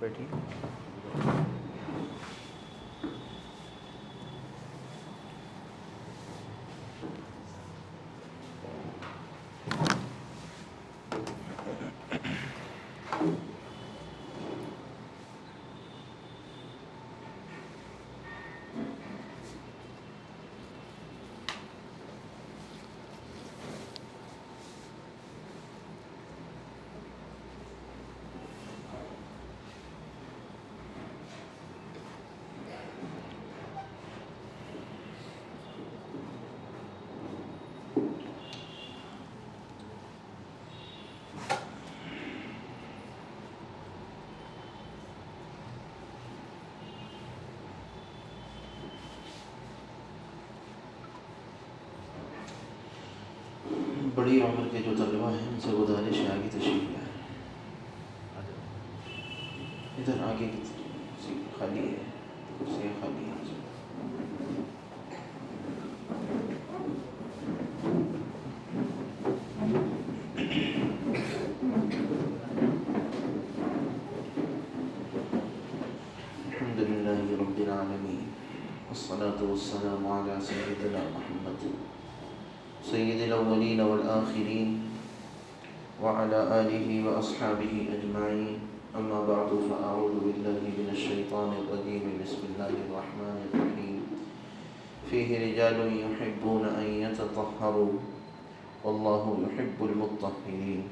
بیٹھی. بڑی عمر کے جو طلبہ ہیں ان سے گزارش ہے آگے تشریف لائیں. ادھر آگے کی کرسی خالی ہے, کرسیاں خالی ہیں. الحمد للہ رب العالمین والصلاة والسلام علی سیدنا محمد سید الاولین والآخرین وعلى آلہ واصحابہ اجمعین. اما بعد فاعوذ باللہ من الشیطان الرجیم. بسم اللہ الرحمن الرحیم. فیہ رجال یحبون ان یتطہروا واللہ یحب المطہرین.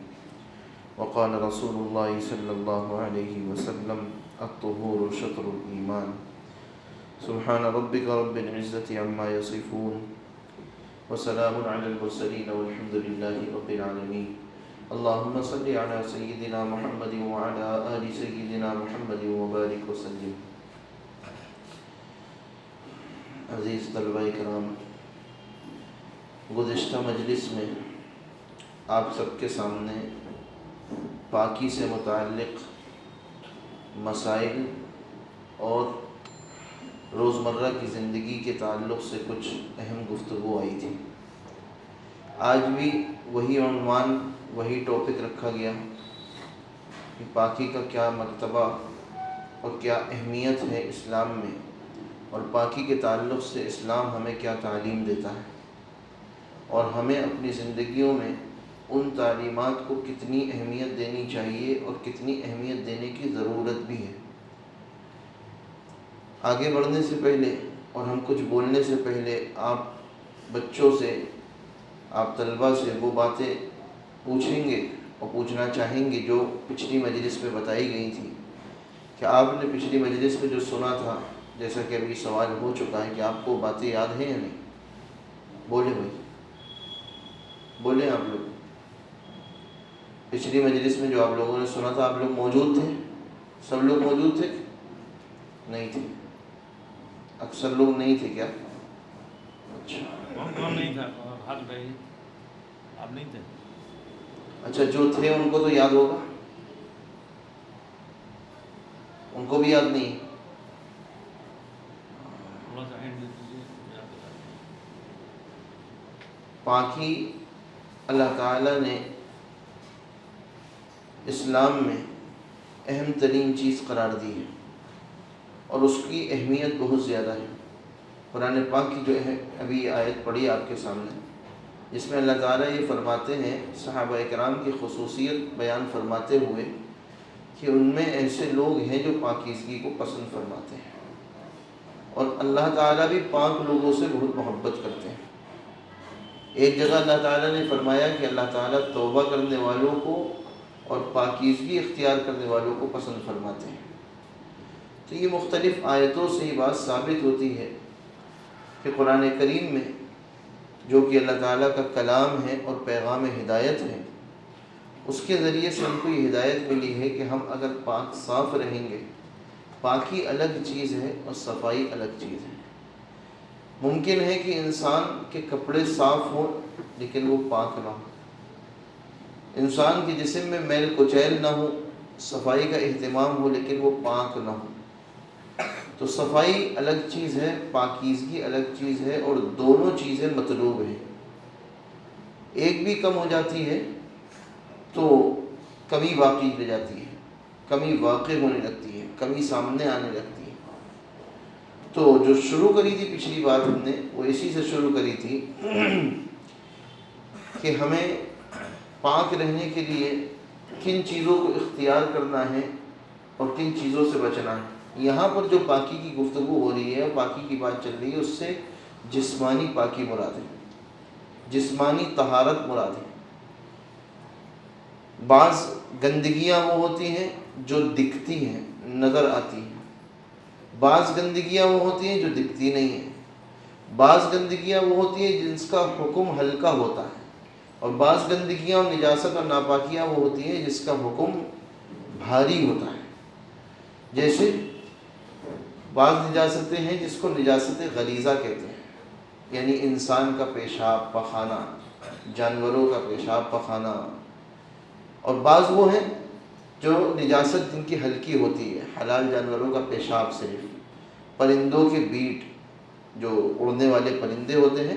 وقال رسول اللہ صلی اللہ علیہ وسلم الطہور شطر الایمان. سبحان ربک رب العزة عما یصفون وسلام علی المرسلین والحمد للہ رب العالمین. اللہم صلی علی سیدنا محمد وعلی آل سیدنا محمد وبارک وسلم. عزیز طلبہ کرام، گزشتہ مجلس میں آپ سب کے سامنے پاکی سے متعلق مسائل اور روزمرہ کی زندگی کے تعلق سے کچھ اہم گفتگو آئی تھی. آج بھی وہی عنوان وہی ٹاپک رکھا گیا کہ پاکی کا کیا مرتبہ اور کیا اہمیت ہے اسلام میں، اور پاکی کے تعلق سے اسلام ہمیں کیا تعلیم دیتا ہے، اور ہمیں اپنی زندگیوں میں ان تعلیمات کو کتنی اہمیت دینی چاہیے اور کتنی اہمیت دینے کی ضرورت بھی ہے. آگے بڑھنے سے پہلے اور ہم کچھ بولنے سے پہلے آپ بچوں سے، آپ طلبہ سے وہ باتیں پوچھیں گے اور پوچھنا چاہیں گے جو پچھلی مجلس میں بتائی گئی تھی. کہ آپ نے پچھلی مجلس میں جو سنا تھا، جیسا کہ ابھی سوال ہو چکا ہے، کہ آپ کو باتیں یاد ہیں یا نہیں؟ بولیں بھائی، بولیں آپ لوگ. پچھلی مجلس میں جو آپ لوگوں نے سنا تھا، آپ لوگ موجود تھے؟ سب لوگ موجود تھے؟ نہیں تھے؟ اکثر لوگ نہیں تھے کیا؟ اچھا، کون نہیں تھا؟ حال بھائی آپ نہیں تھے؟ اچھا، جو تھے ان کو تو یاد ہوگا، ان کو بھی یاد نہیں؟ تھوڑا سا ہینڈ دے دیجیے یاد بتا دیں. پاکی اللہ تعالیٰ نے اسلام میں اہم ترین چیز قرار دی ہے، اور اس کی اہمیت بہت زیادہ ہے. قرآن پاک کی جو ابھی آیت پڑھی آپ کے سامنے، جس میں اللہ تعالیٰ یہ فرماتے ہیں، صحابہ کرام کی خصوصیت بیان فرماتے ہوئے کہ ان میں ایسے لوگ ہیں جو پاکیزگی کو پسند فرماتے ہیں، اور اللہ تعالیٰ بھی پاک لوگوں سے بہت محبت کرتے ہیں. ایک جگہ اللہ تعالیٰ نے فرمایا کہ اللہ تعالیٰ توبہ کرنے والوں کو اور پاکیزگی اختیار کرنے والوں کو پسند فرماتے ہیں. تو یہ مختلف آیتوں سے یہ بات ثابت ہوتی ہے کہ قرآن کریم میں جو کہ اللہ تعالیٰ کا کلام ہے اور پیغام ہدایت ہے، اس کے ذریعے سے ہم کو یہ ہدایت ملی ہے کہ ہم اگر پاک صاف رہیں گے، پاکی الگ چیز ہے اور صفائی الگ چیز ہے. ممکن ہے کہ انسان کے کپڑے صاف ہوں لیکن وہ پاک نہ ہو، انسان کے جسم میں میل کچیل نہ ہو، صفائی کا اہتمام ہو لیکن وہ پاک نہ ہو. تو صفائی الگ چیز ہے، پاکیزگی الگ چیز ہے، اور دونوں چیزیں مطلوب ہیں. ایک بھی کم ہو جاتی ہے تو کمی باقی رہ جاتی ہے. کمی واقع ہونے لگتی ہے، کمی سامنے آنے لگتی ہے۔ تو جو شروع کری تھی پچھلی بات ہم نے، وہ اسی سے شروع کری تھی کہ ہمیں پاک رہنے کے لیے کن چیزوں کو اختیار کرنا ہے اور کن چیزوں سے بچنا ہے۔ یہاں پر جو پاکی کی گفتگو ہو رہی ہے، پاکی کی بات چل رہی ہے، اس سے جسمانی پاکی مراد ہے، جسمانی طہارت مراد ہے۔ بعض گندگیاں وہ ہوتی ہیں جو دکھتی ہیں، نظر آتی ہیں، بعض گندگیاں وہ ہوتی ہیں جو دکھتی نہیں ہیں، بعض گندگیاں وہ ہوتی ہیں جن کا حکم ہلکا ہوتا ہے، اور بعض گندگیاں اور نجاست اور ناپاکیاں وہ ہوتی ہیں جس کا حکم بھاری ہوتا ہے۔ جیسے بعض نجاستیں ہیں جس کو نجاست غلیظہ کہتے ہیں، یعنی انسان کا پیشاب پخانہ، جانوروں کا پیشاب پخانہ، اور بعض وہ ہیں جو نجاست جن کی ہلکی ہوتی ہے، حلال جانوروں کا پیشاب صرف، پرندوں کے بیٹ، جو اڑنے والے پرندے ہوتے ہیں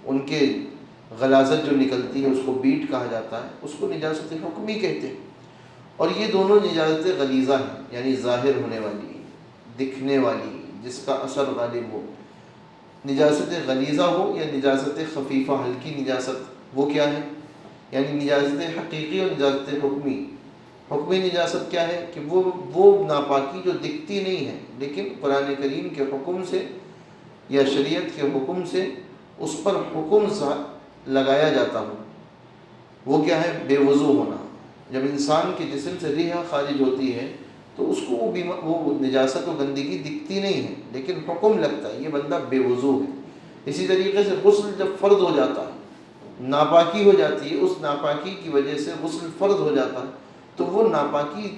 ان کے غلاظت جو نکلتی ہے اس کو بیٹ کہا جاتا ہے، اس کو نجاست حکمی کہتے ہیں۔ اور یہ دونوں نجاست غلیظہ ہیں، یعنی ظاہر ہونے والی، دکھنے والی، جس کا اثر غالب ہو۔ نجاست غلیظہ ہو یا نجاست خفیفہ، ہلکی نجاست، وہ کیا ہے؟ یعنی نجاست حقیقی اور نجاست حکمی۔ حکمی نجاست کیا ہے کہ وہ ناپاکی جو دکھتی نہیں ہے لیکن قرآن کریم کے حکم سے یا شریعت کے حکم سے اس پر حکم لگایا جاتا ہو، وہ کیا ہے؟ بے وضو ہونا۔ جب انسان کے جسم سے ریح خارج ہوتی ہے تو اس کو وہ نجاست و گندگی دکھتی نہیں ہے لیکن حکم لگتا ہے یہ بندہ بے وضو ہے۔ اسی طریقے سے غسل جب فرض ہو جاتا ہے، ناپاکی ہو جاتی ہے، اس ناپاکی کی وجہ سے غسل فرض ہو جاتا ہے، تو وہ ناپاکی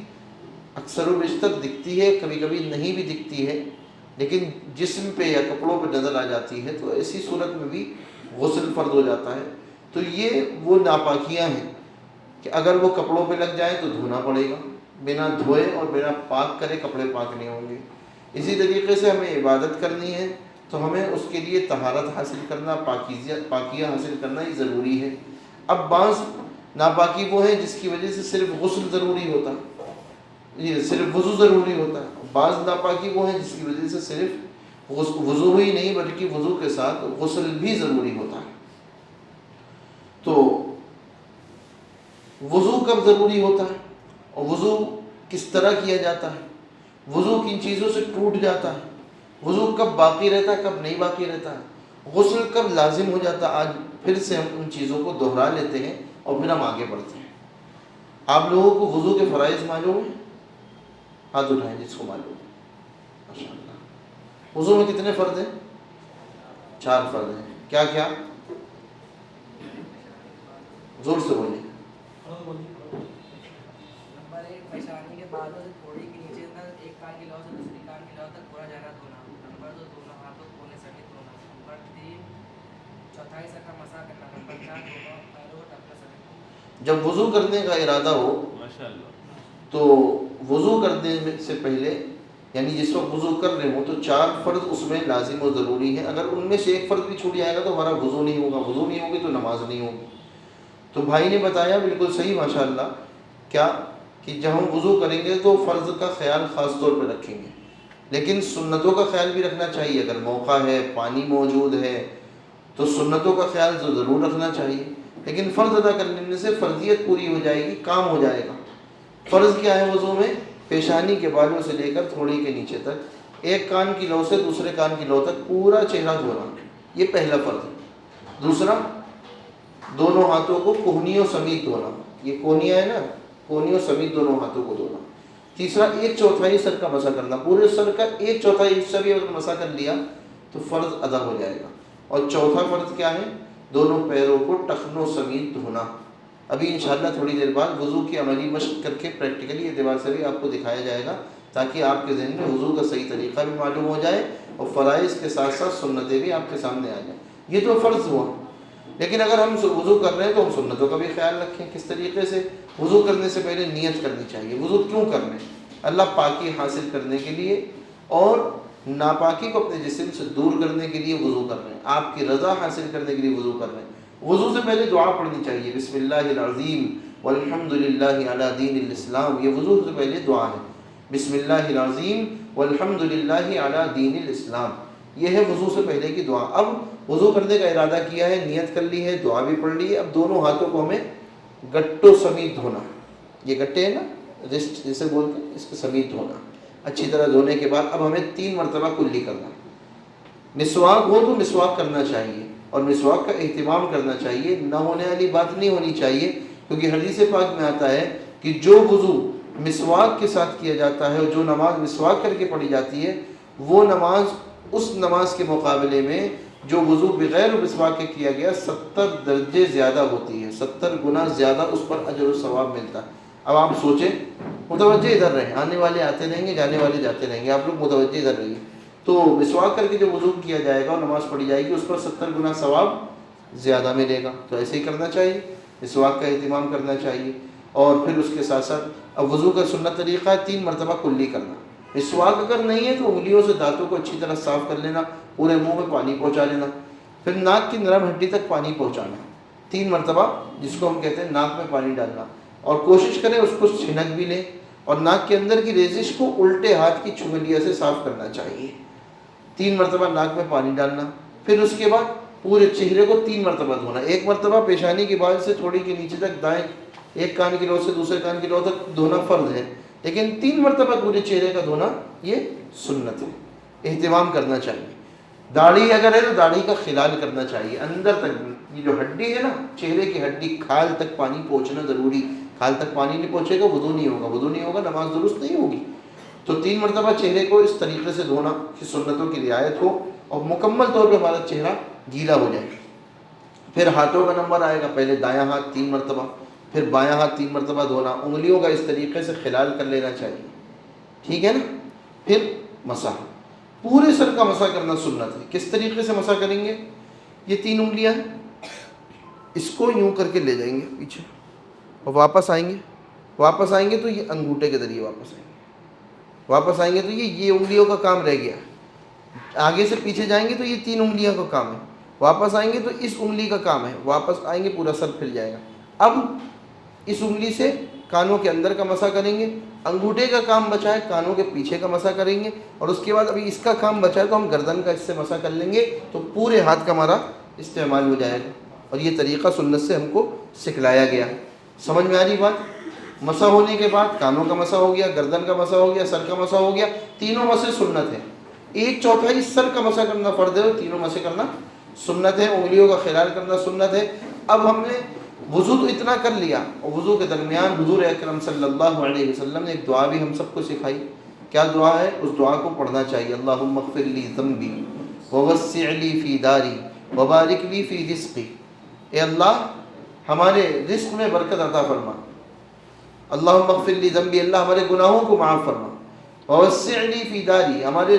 اکثر و بیشتر دکھتی ہے، کبھی کبھی نہیں بھی دکھتی ہے، لیکن جسم پہ یا کپڑوں پہ نظر آ جاتی ہے، تو ایسی صورت میں بھی غسل فرض ہو جاتا ہے۔ تو یہ وہ ناپاکیاں ہیں کہ اگر وہ کپڑوں پہ لگ جائیں تو دھونا پڑے گا، بنا دھوئے اور بنا پاک کرے کپڑے پاک نہیں ہوں گے۔ اسی طریقے سے ہمیں عبادت کرنی ہے تو ہمیں اس کے لیے طہارت حاصل کرنا، پاکیہ حاصل کرنا ہی ضروری ہے۔ اب بعض ناپاکی وہ ہے جس کی وجہ سے صرف غسل ضروری ہوتا ہے، یہ صرف وضو ضروری ہوتا ہے۔ بعض ناپاکی وہ ہے جس کی وجہ سے صرف وضو ہی نہیں بلکہ وضو کے ساتھ غسل بھی ضروری ہوتا ہے۔ تو وضو کب ضروری ہوتا ہے اور وضو کس طرح کیا جاتا ہے؟ وضو کن چیزوں سے ٹوٹ جاتا ہے؟ وضو کب باقی رہتا ہے، کب نہیں باقی رہتا ہے؟ غسل کب لازم ہو جاتا ہے؟ آج پھر سے ہم ان چیزوں کو دہرا لیتے ہیں اور پھر ہم آگے بڑھتے ہیں۔ آپ لوگوں کو وضو کے فرائض معلوم ہیں؟ ہاتھ اٹھائیں جس کو معلوم ہے۔ ماشاء اللہ۔ وضو میں کتنے فرض ہیں؟ 4 فرض ہیں۔ کیا کیا؟ زور سے بولیں۔ نمبر 1 پیشانی کے بالوں سے تھوڑی کے نیچے تک ایک کان کی لو سے دوسری کان کی لو تک پورا جگہ دھونا۔ نمبر 2 دونوں ہاتھوں کو کونے سمیت دھونا۔ نمبر 3 چوتھائی سر کا مسح کرنا۔ نمبر 4 دونوں پیروں کو ٹخنے سمیت۔ جب وضو کرنے کا ارادہ ہو تو وضو کرنے سے پہلے، یعنی جس وقت وضو کر رہے ہوں تو 4 فرض اس میں لازم و ضروری ہے۔ اگر ان میں سے ایک فرض بھی چھوٹ جائے گا تو ہمارا وضو نہیں ہوگا، وضو نہیں ہوگی تو نماز نہیں ہوگی۔ تو بھائی نے بتایا بالکل صحیح ماشاءاللہ، کیا کہ جب ہم وضو کریں گے تو فرض کا خیال خاص طور پہ رکھیں گے، لیکن سنتوں کا خیال بھی رکھنا چاہیے۔ اگر موقع ہے، پانی موجود ہے تو سنتوں کا خیال تو ضرور رکھنا چاہیے، لیکن فرض ادا کرنے سے فرضیت پوری ہو جائے گی، کام ہو جائے گا۔ فرض کیا ہے وضو میں؟ پیشانی کے بالوں سے لے کر تھوڑی کے نیچے تک، ایک کان کی لو سے دوسرے کان کی لو تک پورا چہرہ دھونا، یہ پہلا فرض ہے۔ دوسرا، دونوں ہاتھوں کو کوہنیوں سمیت دھونا، یہ کونیاں ہے نا، کونیوں سمیت دونوں ہاتھوں کو دھونا۔ تیسرا، 1/4 سر کا مسح کرنا، پورے سر کا 1/4 حصہ بھی اگر مسح کر لیا تو فرض ادا ہو جائے گا۔ اور چوتھا فرض کیا ہے؟ دونوں پیروں کو ٹخنوں سمیت دھونا۔ ابھی انشاءاللہ تھوڑی دیر بعد وضو کی عملی مشق کر کے پریکٹیکلی اعتبار سے بھی آپ کو دکھایا جائے گا، تاکہ آپ کے ذہن میں وضو کا صحیح طریقہ بھی معلوم ہو جائے اور فرائض کے ساتھ ساتھ سنتیں بھی آپ کے سامنے آ جائیں۔ یہ تو فرض ہوا، لیکن اگر ہم وضو کر رہے ہیں تو ہم سنتوں کا بھی خیال رکھیں۔ کس طریقے سے؟ وضو کرنے سے پہلے نیت کرنی چاہیے۔ وضو کیوں کرنے؟ اللہ پاکی حاصل کرنے کے لیے اور ناپاکی کو اپنے جسم سے دور کرنے کے لیے وضو کر رہے ہیں، آپ کی رضا حاصل کرنے کے لیے وضو کر رہے ہیں۔ وضو سے پہلے دعا پڑھنی چاہیے، بسم اللہ العظیم والحمد للہ علی دین الاسلام، یہ وضو سے پہلے دعا ہے، بسم اللہ العظیم والحمد للہ علی دین الاسلام، یہ ہے وضو سے پہلے کی دعا۔ اب وضو کرنے کا ارادہ کیا ہے، نیت کر لی ہے، دعا بھی پڑھ لی ہے، اب دونوں ہاتھوں کو ہمیں گٹوں سمیت دھونا، یہ گٹے ہیں نا رسٹ جسے بولتے ہیں، اس کے سمیت دھونا، اچھی طرح دھونے کے بعد اب ہمیں 3 مرتبہ کلی کرنا۔ مسواک ہو تو مسواک کرنا چاہیے، اور مسواک کا اہتمام کرنا چاہیے، نہ ہونے والی بات نہیں ہونی چاہیے، کیونکہ حدیث پاک میں آتا ہے کہ جو وضو مسواک کے ساتھ کیا جاتا ہے اور جو نماز مسواک کر کے پڑھی جاتی ہے، وہ نماز اس نماز کے مقابلے میں جو وضو بغیر مسواک کے کیا گیا 70 درجے زیادہ ہوتی ہے، 70 گنا زیادہ اس پر اجر و ثواب ملتا ہے۔ اب آپ سوچیں، متوجہ ادھر رہیں، آنے والے آتے رہیں گے، جانے والے جاتے رہیں گے، آپ لوگ متوجہ ادھر رہیے۔ تو مسواک کر کے جو وضو کیا جائے گا اور نماز پڑھی جائے گی، اس پر 70 گنا ثواب زیادہ ملے گا، تو ایسے ہی کرنا چاہیے، مسواک کا اہتمام کرنا چاہیے۔ اور پھر اس کے ساتھ ساتھ اب وضو کا سنت طریقہ ہے 3 مرتبہ کلی کرنا۔ مسواک اگر نہیں ہے تو انگلیوں سے دانتوں کو اچھی طرح صاف کر لینا، پورے منہ میں پانی پہنچا لینا، پھر ناک کی نرم ہڈی تک پانی پہنچانا 3 مرتبہ، جس کو ہم کہتے ہیں ناک میں پانی ڈالنا، اور کوشش کریں اس کو چھنک بھی لیں، اور ناک کے اندر کی ریزش کو الٹے ہاتھ کی چنگلیاں سے صاف کرنا چاہیے۔ 3 مرتبہ ناک میں پانی ڈالنا، پھر اس کے بعد پورے چہرے کو 3 مرتبہ دھونا، 1 مرتبہ پیشانی کے بال سے تھوڑی کے نیچے تک، دائیں ایک کان کی لو سے دوسرے کان کی لو تک دھونا فرض ہے، لیکن 3 مرتبہ پورے چہرے کا دھونا یہ سنت ہے، اہتمام کرنا چاہیے۔ داڑھی اگر ہے تو داڑھی کا خلال کرنا چاہیے، اندر تک، یہ جو ہڈی ہے نا چہرے کی ہڈی، کھال تک پانی پہنچنا ضروری، کھال تک پانی نہیں پہنچے گا وضو نہیں ہوگا، وضو نہیں ہوگا نماز درست نہیں ہوگی۔ تو 3 مرتبہ چہرے کو اس طریقے سے دھونا کہ سنتوں کی رعایت ہو اور مکمل طور پہ ہمارا چہرہ گیلا ہو جائے۔ پھر ہاتھوں کا نمبر آئے گا، پہلے دایاں ہاتھ 3 مرتبہ، پھر بایاں ہاتھ 3 مرتبہ دھونا، انگلیوں کا اس طریقے سے خلال کر لینا چاہیے، ٹھیک ہے نا۔ پھر مسح، پورے سر کا مسح کرنا سنت ہے۔ کس طریقے سے مسح کریں گے؟ یہ 3 انگلیاں ہیں، اس کو یوں کر کے لے جائیں گے پیچھے اور واپس آئیں گے تو یہ انگوٹھے کے ذریعے واپس آئیں گے تو یہ انگلیوں کا کام رہ گیا۔ آگے سے پیچھے جائیں گے تو یہ 3 انگلیاں کا کام ہے، واپس آئیں گے تو اس انگلی کا کام ہے، واپس آئیں گے پورا سر پھر جائے گا۔ اب اس انگلی سے کانوں کے اندر کا مسح کریں گے، انگوٹھے کا کام بچا ہے کانوں کے پیچھے کا مسح کریں گے، اور اس کے بعد ابھی اس کا کام بچا ہے تو ہم گردن کا اس سے مسح کر لیں گے، تو پورے ہاتھ کا ہمارا استعمال ہو جائے گا۔ اور یہ طریقہ سنت سے ہم کو سکھلایا گیا۔ سمجھ میں آ رہی بات؟ مسح ہونے کے بعد کانوں کا مسح ہو گیا، گردن کا مسح ہو گیا، سر کا مسح ہو گیا، تینوں مسح سنت ہے۔ 1/4 سر کا مسح کرنا فرض ہے اور تینوں مسح کرنا سنت ہے، انگلیوں کا خلال کرنا سنت ہے۔ اب ہم نے وضو تو اتنا کر لیا، اور وضو کے درمیان حضور اکرم صلی اللہ علیہ وسلم نے ایک دعا بھی ہم سب کو سکھائی۔ کیا دعا ہے؟ اس دعا کو پڑھنا چاہیے، اللہم اغفر لی ذنبی ووسع لی فی داری وبارک لی فی رزقی، اے اللہ ہمارے رزق میں برکت عطا فرما، اللہم اغفر لی ذنبی، اللہ ہمارے گناہوں کو معاف فرما، ووسع لی فی داری، ہمارے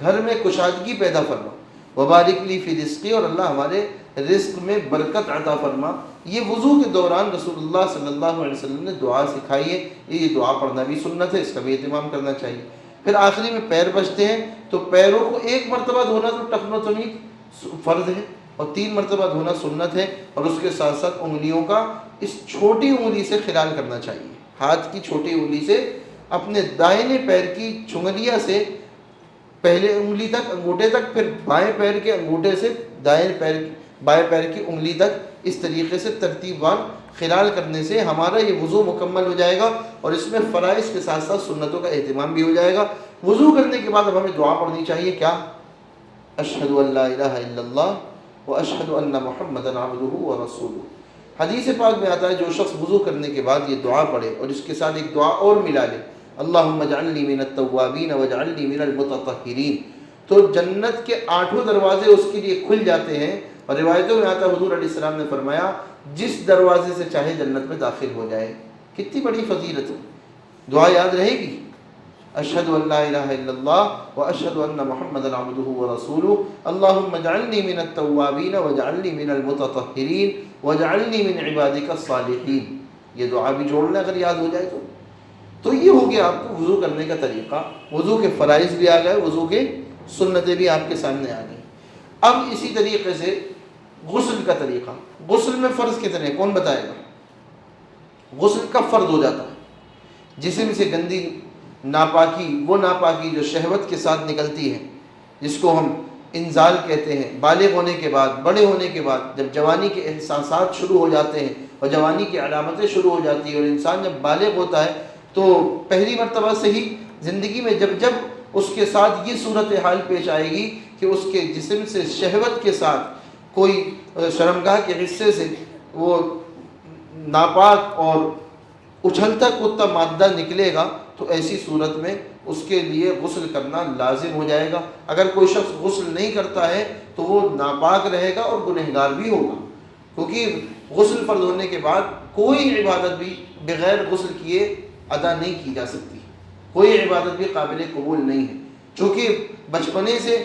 گھر میں کشادگی پیدا فرما، وبارک لی فی رزقی، اور اللہ ہمارے رزق میں برکت عطا فرما۔ یہ وضو کے دوران رسول اللہ صلی اللہ علیہ وسلم نے دعا سکھائی ہے، یہ دعا پڑھنا بھی سنت ہے، اس کا بھی اہتمام کرنا چاہیے۔ پھر آخری میں پیر بچتے ہیں، تو پیروں کو 1 مرتبہ دھونا تو ٹخن و تمیز فرض ہے، اور 3 مرتبہ دھونا سنت ہے، اور اس کے ساتھ ساتھ انگلیوں کا اس چھوٹی انگلی سے خلال کرنا چاہیے، ہاتھ کی چھوٹی انگلی سے اپنے دائیں پیر کی چنگلیاں سے پہلے انگلی تک، انگوٹھے تک، پھر بائیں پیر کے انگوٹھے سے بائیں پیر کی انگلی تک، اس طریقے سے ترتیب وار خلال کرنے سے ہمارا یہ وضو مکمل ہو جائے گا، اور اس میں فرائض کے ساتھ ساتھ سنتوں کا اہتمام بھی ہو جائے گا۔ وضو کرنے کے بعد اب ہمیں دعا پڑھنی چاہیے، کیا؟ اشہد ان لا الہ الا اللہ واشہد ان محمدا عبدہ ورسولہ۔ حدیث پاک میں آتا ہے جو شخص وضو کرنے کے بعد یہ دعا پڑھے اور اس کے ساتھ ایک دعا اور ملا لے، اللہم اجعلنی من التوابین واجعلنی من المتطہرین، تو جنت کے 8 دروازے اس کے لیے کھل جاتے ہیں۔ اور روایتوں میں آتا ہے حضور علیہ السلام نے فرمایا جس دروازے سے چاہے جنت میں داخل ہو جائے۔ کتنی بڑی فضیلت ہے، دعا یاد رہے گی، اشہد ان لا الہ الا اللہ واشہد ان محمدا عبدہ ورسولہ، اللہم اجعلنی من التوابین واجعلنی من المتطہرین واجعلنی من عبادک الصالحین۔ یہ دعا بھی جوڑ لیں اگر یاد ہو جائے تو یہ ہو گیا آپ کو وضو کرنے کا طریقہ۔ وضو کے فرائض بھی آ گئے، وضو کے سنتیں بھی آپ کے سامنے آ گئی۔ اب اسی طریقے سے غسل کا طریقہ، غسل میں فرض کتنے ہیں کون بتائے گا؟ غسل کا فرض ہو جاتا ہے۔ جسم سے گندی ناپاکی، وہ ناپاکی جو شہوت کے ساتھ نکلتی ہے، جس کو ہم انزال کہتے ہیں، بالغ ہونے کے بعد، بڑے ہونے کے بعد، جب جوانی کے احساسات شروع ہو جاتے ہیں اور جوانی کی علامتیں شروع ہو جاتی ہیں، اور انسان جب بالغ ہوتا ہے تو پہلی مرتبہ سے ہی زندگی میں جب اس کے ساتھ یہ صورتحال پیش آئے گی کہ اس کے جسم سے شہوت کے ساتھ کوئی شرمگاہ کے حصے سے وہ ناپاک اور اچھلتا کودتا مادہ نکلے گا، تو ایسی صورت میں اس کے لیے غسل کرنا لازم ہو جائے گا۔ اگر کوئی شخص غسل نہیں کرتا ہے تو وہ ناپاک رہے گا اور گنہگار بھی ہوگا، کیونکہ غسل فرض ہونے کے بعد کوئی عبادت بھی بغیر غسل کیے ادا نہیں کی جا سکتی، کوئی عبادت بھی قابل قبول نہیں ہے۔ چونکہ بچپنے سے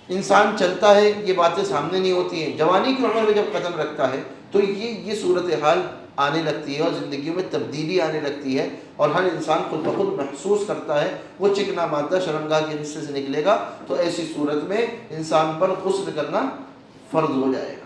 انسان چلتا ہے، یہ باتیں سامنے نہیں ہوتی ہیں، جوانی کی عمر میں جب قدم رکھتا ہے تو یہ صورتحال آنے لگتی ہے اور زندگیوں میں تبدیلی آنے لگتی ہے، اور ہر انسان خود بخود محسوس کرتا ہے وہ چکنا مادہ شرمگاہ کے حصے سے نکلے گا، تو ایسی صورت میں انسان پر غسل کرنا فرض ہو جائے گا۔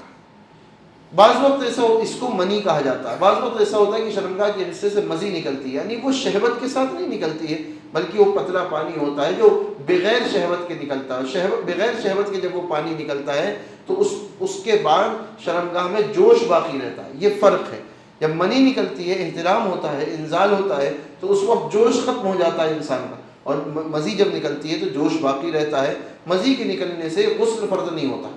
بعض وقت ایسا اس کو منی کہا جاتا ہے، بعض وقت ایسا ہوتا ہے کہ شرمگاہ کے حصے سے مزی نکلتی ہے، یعنی وہ شہوت کے ساتھ نہیں نکلتی ہے بلکہ وہ پتلا پانی ہوتا ہے جو بغیر شہوت کے نکلتا ہے۔ بغیر شہوت کے جب وہ پانی نکلتا ہے تو اس کے بعد شرمگاہ میں جوش باقی رہتا ہے، یہ فرق ہے۔ جب منی نکلتی ہے، احترام ہوتا ہے، انزال ہوتا ہے، تو اس وقت جوش ختم ہو جاتا ہے انسان کا، اور مزی جب نکلتی ہے تو جوش باقی رہتا ہے۔ مزی کے نکلنے سے غسل فرض نہیں ہوتا،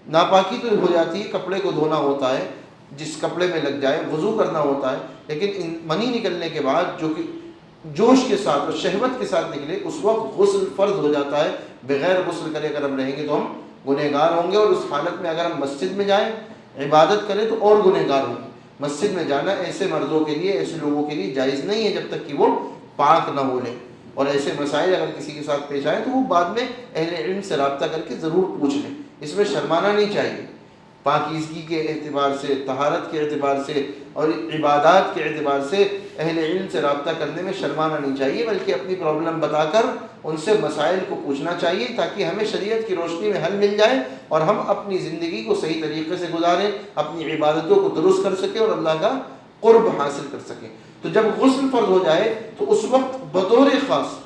ناپاکی تو ہو جاتی ہے، کپڑے کو دھونا ہوتا ہے، جس کپڑے میں لگ جائے وضو کرنا ہوتا ہے، لیکن منی نکلنے کے بعد جو کہ جوش کے ساتھ اور شہوت کے ساتھ نکلے، اس وقت غسل فرض ہو جاتا ہے۔ بغیر غسل کرے اگر ہم رہیں گے تو ہم گنہگار ہوں گے، اور اس حالت میں اگر ہم مسجد میں جائیں عبادت کریں تو اور گنہگار ہوں گے۔ مسجد میں جانا ایسے مردوں کے لیے، ایسے لوگوں کے لیے جائز نہیں ہے جب تک کہ وہ پاک نہ ہو لیں، اور ایسے مسائل اگر کسی کے ساتھ پیش آئیں تو وہ بعد میں اہل علم سے رابطہ کر کے ضرور پوچھ لیں، اس میں شرمانا نہیں چاہیے۔ پاکیزگی کے اعتبار سے، طہارت کے اعتبار سے اور عبادات کے اعتبار سے اہل علم سے رابطہ کرنے میں شرمانا نہیں چاہیے، بلکہ اپنی پرابلم بتا کر ان سے مسائل کو پوچھنا چاہیے، تاکہ ہمیں شریعت کی روشنی میں حل مل جائے اور ہم اپنی زندگی کو صحیح طریقے سے گزاریں، اپنی عبادتوں کو درست کر سکیں اور اللہ کا قرب حاصل کر سکیں۔ تو جب غسل فرض ہو جائے تو اس وقت بطور خاص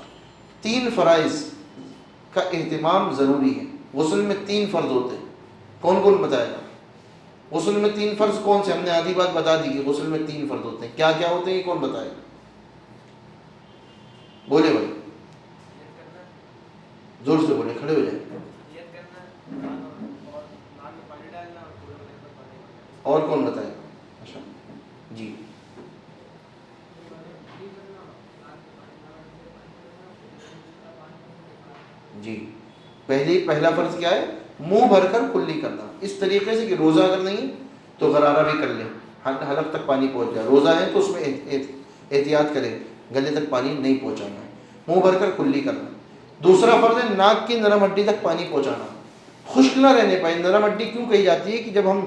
3 فرائض کا اہتمام ضروری ہے۔ غسل میں 3 فرض ہوتے ہیں، کون کون بتائے گا؟ غسل میں 3 فرض کون سے؟ ہم نے آدھی بات بتا دی کہ غسل میں 3 فرض ہوتے ہیں، کیا کیا ہوتے ہیں، یہ کون بتائے گا؟ بولے بھائی، زور سے بولے، کھڑے ہو جائیں۔ اور کون بتائے گا؟ اچھا جی، جی پہلا فرض کیا ہے؟ منہ بھر کر کلی کرنا، اس طریقے سے کہ روزہ اگر نہیں تو غرارہ بھی کر لیں، حلق تک پانی پہنچ جائے، روزہ ہے تو اس میں احتیاط کریں، گلے تک پانی نہیں پہنچانا ہے، منہ بھر کر کلی کرنا۔ دوسرا فرض ہے ناک کی نرم ہڈی تک پانی پہنچانا، خشک نہ رہنے پائے۔ نرم ہڈی کیوں کہی جاتی ہے؟ کہ جب ہم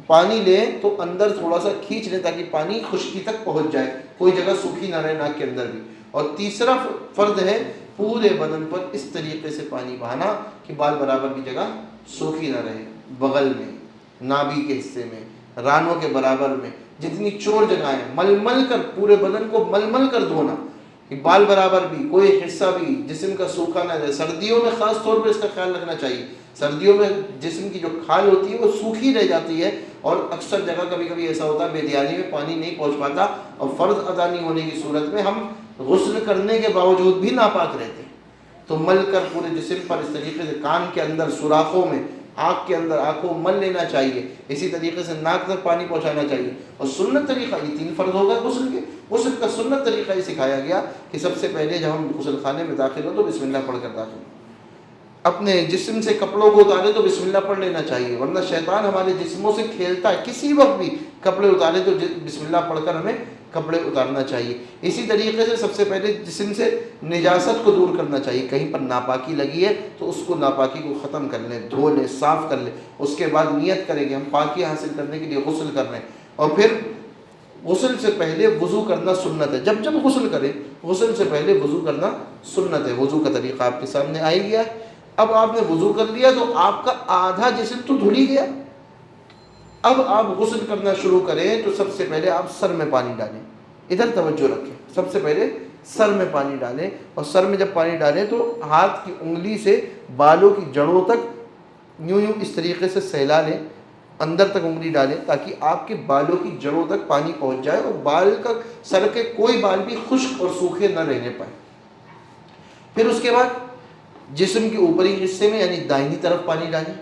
پانی لیں تو اندر تھوڑا سا کھینچ لیں تاکہ پانی خشکی تک پہنچ جائے، کوئی جگہ سوکھی نہ رہے ناک کے اندر بھی۔ اور تیسرا فرض ہے پورے بدن پر اس طریقے سے پانی بہانا کہ بال برابر کی جگہ سوکھی نہ رہے، بغل میں، نابی کے حصے میں، رانوں کے برابر میں، جتنی چور جگہیں مل مل کر، پورے بدن کو مل مل کر دھونا کہ بال برابر بھی، کوئی حصہ بھی جسم کا سوکھا نہ رہے۔ سردیوں میں خاص طور پہ اس کا خیال رکھنا چاہیے، سردیوں میں جسم کی جو کھال ہوتی ہے وہ سوکھی رہ جاتی ہے، اور اکثر جگہ کبھی کبھی ایسا ہوتا ہے میدانی میں پانی نہیں پہنچ پاتا، اور فرض ادا نہیں ہونے کی صورت میں ہم غسل کرنے کے باوجود بھی ناپاک رہتے ہیں۔ تو مل کر پورے جسم پر اس طریقے سے، کان کے اندر سوراخوں میں، آنکھ کے اندر آنکھوں مل لینا چاہیے، اسی طریقے سے ناک تک پانی پہنچانا چاہیے۔ اور سنت طریقہ، یہ 3 فرض ہوگا غسل کے، غسل کا سنت طریقہ یہ سکھایا گیا کہ سب سے پہلے جب ہم غسل خانے میں داخل ہو تو بسم اللہ پڑھ کر داخل ہو، اپنے جسم سے کپڑوں کو اتارے تو بسم اللہ پڑھ لینا چاہیے، ورنہ شیطان ہمارے جسموں سے کھیلتا ہے، کسی وقت بھی کپڑے اتارے تو بسم اللہ پڑھ کر ہمیں کپڑے اتارنا چاہیے۔ اسی طریقے سے سب سے پہلے جسم سے نجاست کو دور کرنا چاہیے، کہیں پر ناپاکی لگی ہے تو اس کو، ناپاکی کو ختم کر لیں، دھو لیں، صاف کر لیں، اس کے بعد نیت کریں کہ ہم پاکی حاصل کرنے کے لیے غسل کر رہے ہیں۔ اور پھر غسل سے پہلے وضو کرنا سنت ہے، جب غسل کریں غسل سے پہلے وضو کرنا سنت ہے۔ وضو کا طریقہ آپ کے سامنے آ گیا ہے۔ اب آپ نے وضو کر لیا تو آپ کا آدھا جسم تو دھل ہی گیا، اب آپ غسل کرنا شروع کریں تو سب سے پہلے آپ سر میں پانی ڈالیں، ادھر توجہ رکھیں، سب سے پہلے سر میں پانی ڈالیں، اور سر میں جب پانی ڈالیں تو ہاتھ کی انگلی سے بالوں کی جڑوں تک یوں اس طریقے سے سہلا لیں، اندر تک انگلی ڈالیں تاکہ آپ کے بالوں کی جڑوں تک پانی پہنچ جائے اور بال کا سر کے کوئی بال بھی خشک اور سوکھے نہ رہنے پائے۔ پھر اس کے بعد جسم کے اوپری حصے میں یعنی دائنی طرف پانی ڈالیں،